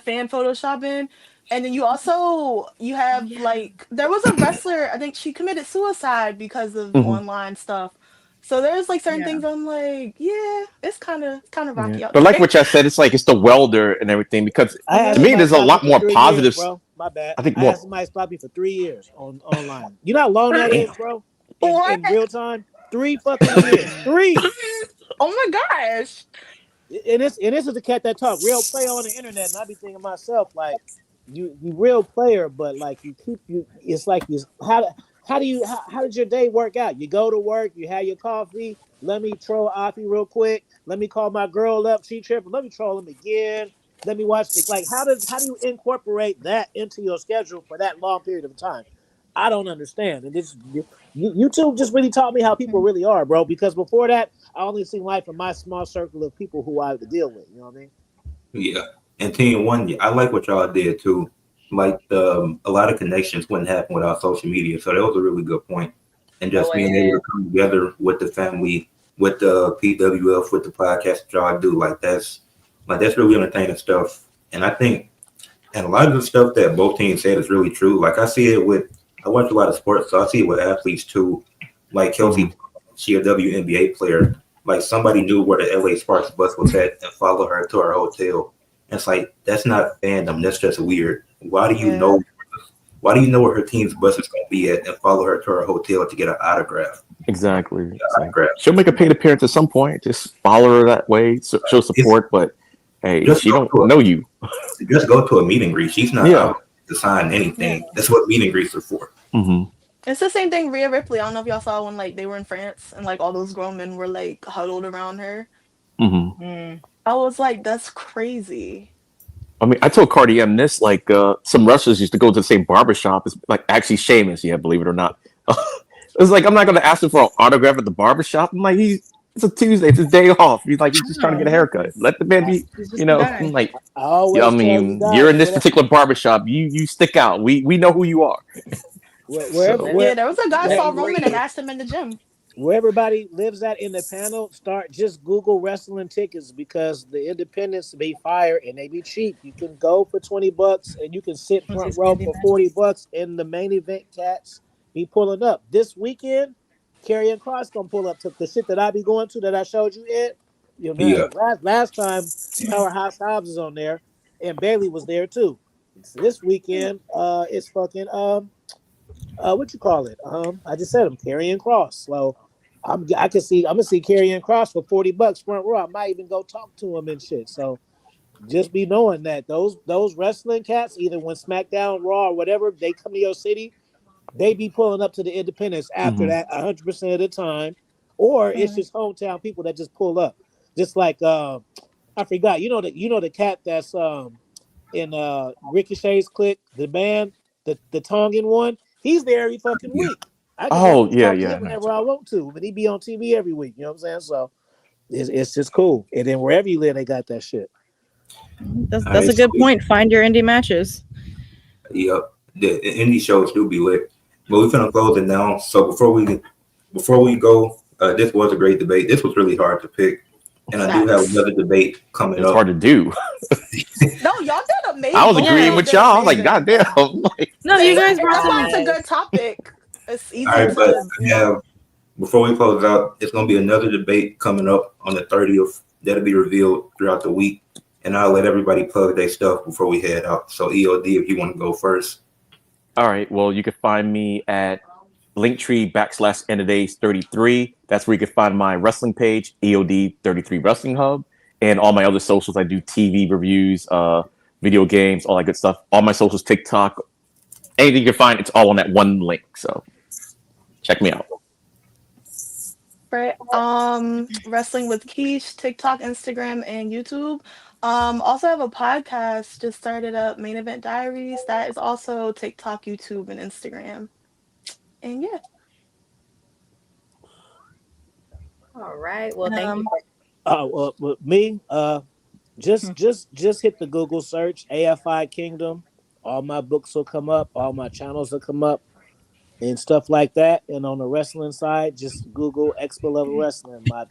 fan photoshopping. And then you Oh have yeah. like there was a wrestler, I think she committed suicide because of mhm. online stuff. So there's like certain Yeah. things I'm like, yeah, it's kind of Yeah. rocky out But like there. what I said, it's like it's the welder and everything because I had to Mhm. me, somebody there's a stop me lot for more 3 years, positives. bro. My bad. I think I had more. somebody stop me for 3 years on online. You know how long that Damn. is, bro? What? In real time, 3 fucking years. 3. Oh my gosh. And this is the cat that talk real play on the internet, and I be thinking to myself like, you real player, but like you keep you. It's like you how did your day work out? You go to work, you have your coffee. Let me troll Afi real quick. Let me call my girl up. She tripping. Let me troll him again. Let me watch the like. How do you incorporate that into your schedule for that long period of time? I don't understand. And this YouTube just really taught me how people really are, bro. Because before that, I only seen life in my small circle of people who I have to deal with. You know what I mean? Yeah. And team one, yeah, I like what y'all did too. Like a lot of connections wouldn't happen without social media. So that was a really good point. And just Go being able ahead. to come together with the family, with the PWF, with the podcast that y'all do, that's really entertaining stuff. And I think and a lot of the stuff that both teams said is really true. Like I watch a lot of sports, so I see it with athletes too. Like Mhm. Kelsey, she a WNBA player. Like somebody knew where the LA Sparks bus was at and followed her to her hotel. And it's like that's not fandom. That's just weird. Why do you Yeah. know? Why do you know where her team's bus is going to be at and follow her to her hotel to get an autograph? Exactly. Get an So autograph. she'll make a paid appearance at some point. Just follow her that way, show support. But hey, Just she go don't to know you. just go to a meet and greet. She's not Yeah. out to sign anything. That's what meet and greets are for. Hmm. It's the same thing Rhea Ripley. I don't know if y'all saw when like they were in France and like all those grown men were like huddled around her. Hmm. Mm. I was like, that's crazy. I mean, I told Cardi M this. Like, some wrestlers used to go to the same barbershop. It's like actually Sheamus, yeah, believe it or not. It's like I'm not gonna ask him for an autograph at the barbershop. I'm like, it's a Tuesday, it's his day off. He's like, he's just trying to get a haircut. Let the man be, He's just a guy. I'm like, I yeah, I always tell you mean, you're guys in this particular barbershop. You stick out. We know who you are. wherever So Yeah, there was a guy Let saw him Roman and breathe. asked him in the gym. where everybody lives at in the panel, start just Google wrestling tickets because the independents be fire and they be cheap. You can go for $20 and you can sit What's front his row indie for matches? $40 and the main event cats be pulling up. This weekend, Karrion Cross gonna pull up to the shit that I be going to that I showed you it. You Yeah. know, last time Powerhouse Hobbs is on there and Bailey was there too. So this weekend, it's fucking what you call it? I just said him, Karrion Cross. So I'm gonna see Karrion Cross for $40 front row. I might even go talk to him and shit. So just be knowing that those wrestling cats, either when SmackDown, Raw, or whatever, they come to your city, they be pulling up to the independents after mhm. that 100% of the time, or it's Mhm. just hometown people that just pull up. Just like I forgot, you know the cat that's in Ricochet's clique, the band, the Tongan one. He's there every fucking Yeah. week. I can Oh just yeah, talk to yeah. him I know whenever I want to, but he be on TV every week. You know what I'm saying? So it's just cool. And then wherever you live, they got that shit. That's All a right, good so point. Find your indie matches. yep. The indie shows do be lit. But we're gonna close it now. So before we go, this was a great debate. This was really hard to pick. And I do have Facts. another debate coming it's hard up. to do. No, y'all did I amazing. was Both of agreeing y'all with did y'all. I was like, amazing. God damn. Like, No, you guys brought That's some. why it's a Guys. good topic. It's All easy right, but to, I have before we close out, it's gonna be another debate coming up on the 30th. That'll be revealed throughout the week. and I'll let everybody plug their stuff before we head out. So EOD, if you want to go first. All right. Well, you can find me at Linktree /End of Days 33. That's where you can find my wrestling page, EOD 33 Wrestling Hub, and all my other socials. I do TV reviews, video games, all that good stuff. All my socials, TikTok, anything you can find, it's all on that one link. So check me out. Right. Wrestling with Keish, TikTok, Instagram, and YouTube. Also have a podcast just started up, Main Event Diaries. That is also TikTok, YouTube, and Instagram. And yeah. All right. Well, thank you. With me, just hit the Google search AFI Kingdom. All my books will come up. All my channels will come up, and stuff like that. And on the wrestling side, just Google Expo Level Wrestling. My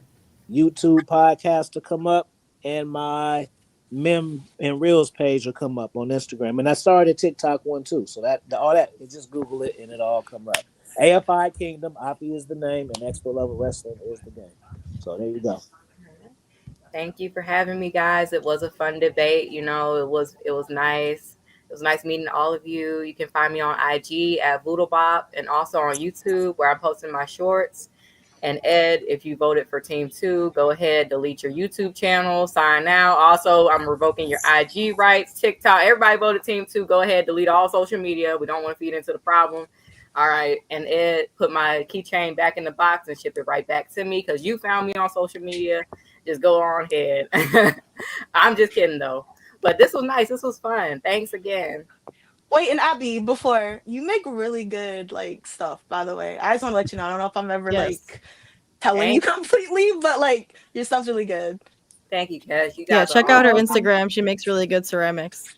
YouTube podcast will come up, and my Mem and Reels page will come up on Instagram. And I started a TikTok one too. So all that, you just Google it and it all come up. AFI Kingdom, Afi is the name, and Expo Level Wrestling is the game. So there you go. Thank you for having me, guys. It was a fun debate. You know, it was nice. It was nice meeting all of you. You can find me on IG at VoodooBop and also on YouTube where I'm posting my shorts. And Ed, if you voted for Team 2, go ahead, delete your YouTube channel, sign out. Also, I'm revoking your IG rights, TikTok. Everybody voted Team 2. Go ahead, delete all social media. We don't want to feed into the problem. All right. And Ed, put my keychain back in the box and ship it right back to me because you found me on social media. Just go on ahead. I'm just kidding, though. But this was nice. This was fun. Thanks again. Wait, and Abby, before you make really good like stuff, by the way. I just want to let you know. I don't know if I'm ever like telling you completely, but like your stuff's really good. Thank you, Cash. You Yeah, guys check out her Instagram. She makes really good ceramics.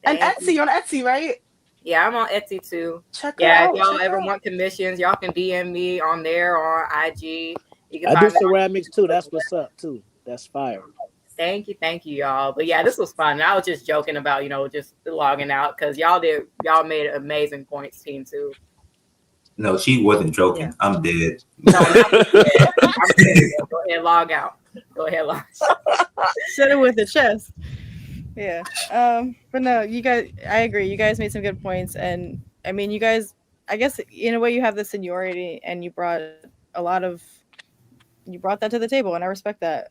And Etsy, you're on Etsy, right? Yeah, I'm on Etsy too. Check yeah, out, if y'all ever want commissions, y'all can DM me on there or on IG. You can I do find ceramics too. That's what's up too. That's fire. Thank you, y'all. But yeah, this was fun. I was just joking about, just logging out because y'all made amazing points, Team 2. No, she wasn't joking. Yeah. I'm dead. No, I'm dead. Go ahead, log out. Go ahead, log out. Said it with the chest. Yeah. But no, you guys, I agree. You guys made some good points. And I mean, you guys, I guess in a way you have the seniority and you brought that to the table, and I respect that.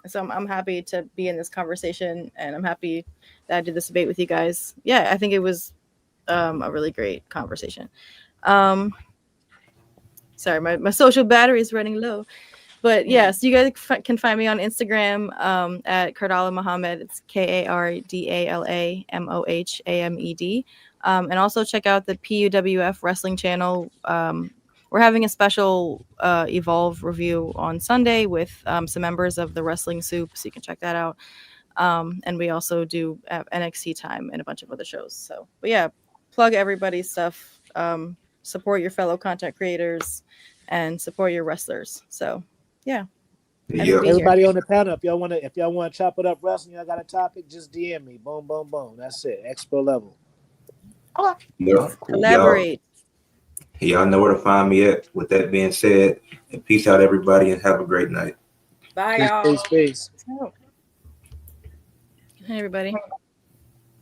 So I'm happy to be in this conversation, and I'm happy that I did this debate with you guys. Yeah, I think it was a really great conversation. Sorry, my social battery is running low. But yes, you guys can find me on Instagram at Kardala Mohammed. It's KARDALA MOHAMED. And also check out the PUWF Wrestling channel. We're having a special Evolve review on Sunday with some members of the Wrestling Soup, so you can check that out. And we also do NXT Time and a bunch of other shows. So, but yeah, plug everybody's stuff. Support your fellow content creators and support your wrestlers. So, yeah. Everybody on the panel, if y'all want to chop it up wrestling, y'all got a topic, just DM me. Boom, boom, boom. That's it. Expo Level. Yeah, collaborate. Y'all know where to find me at. With that being said, and peace out, everybody, and have a great night. Bye, y'all. Peace. Hey, everybody.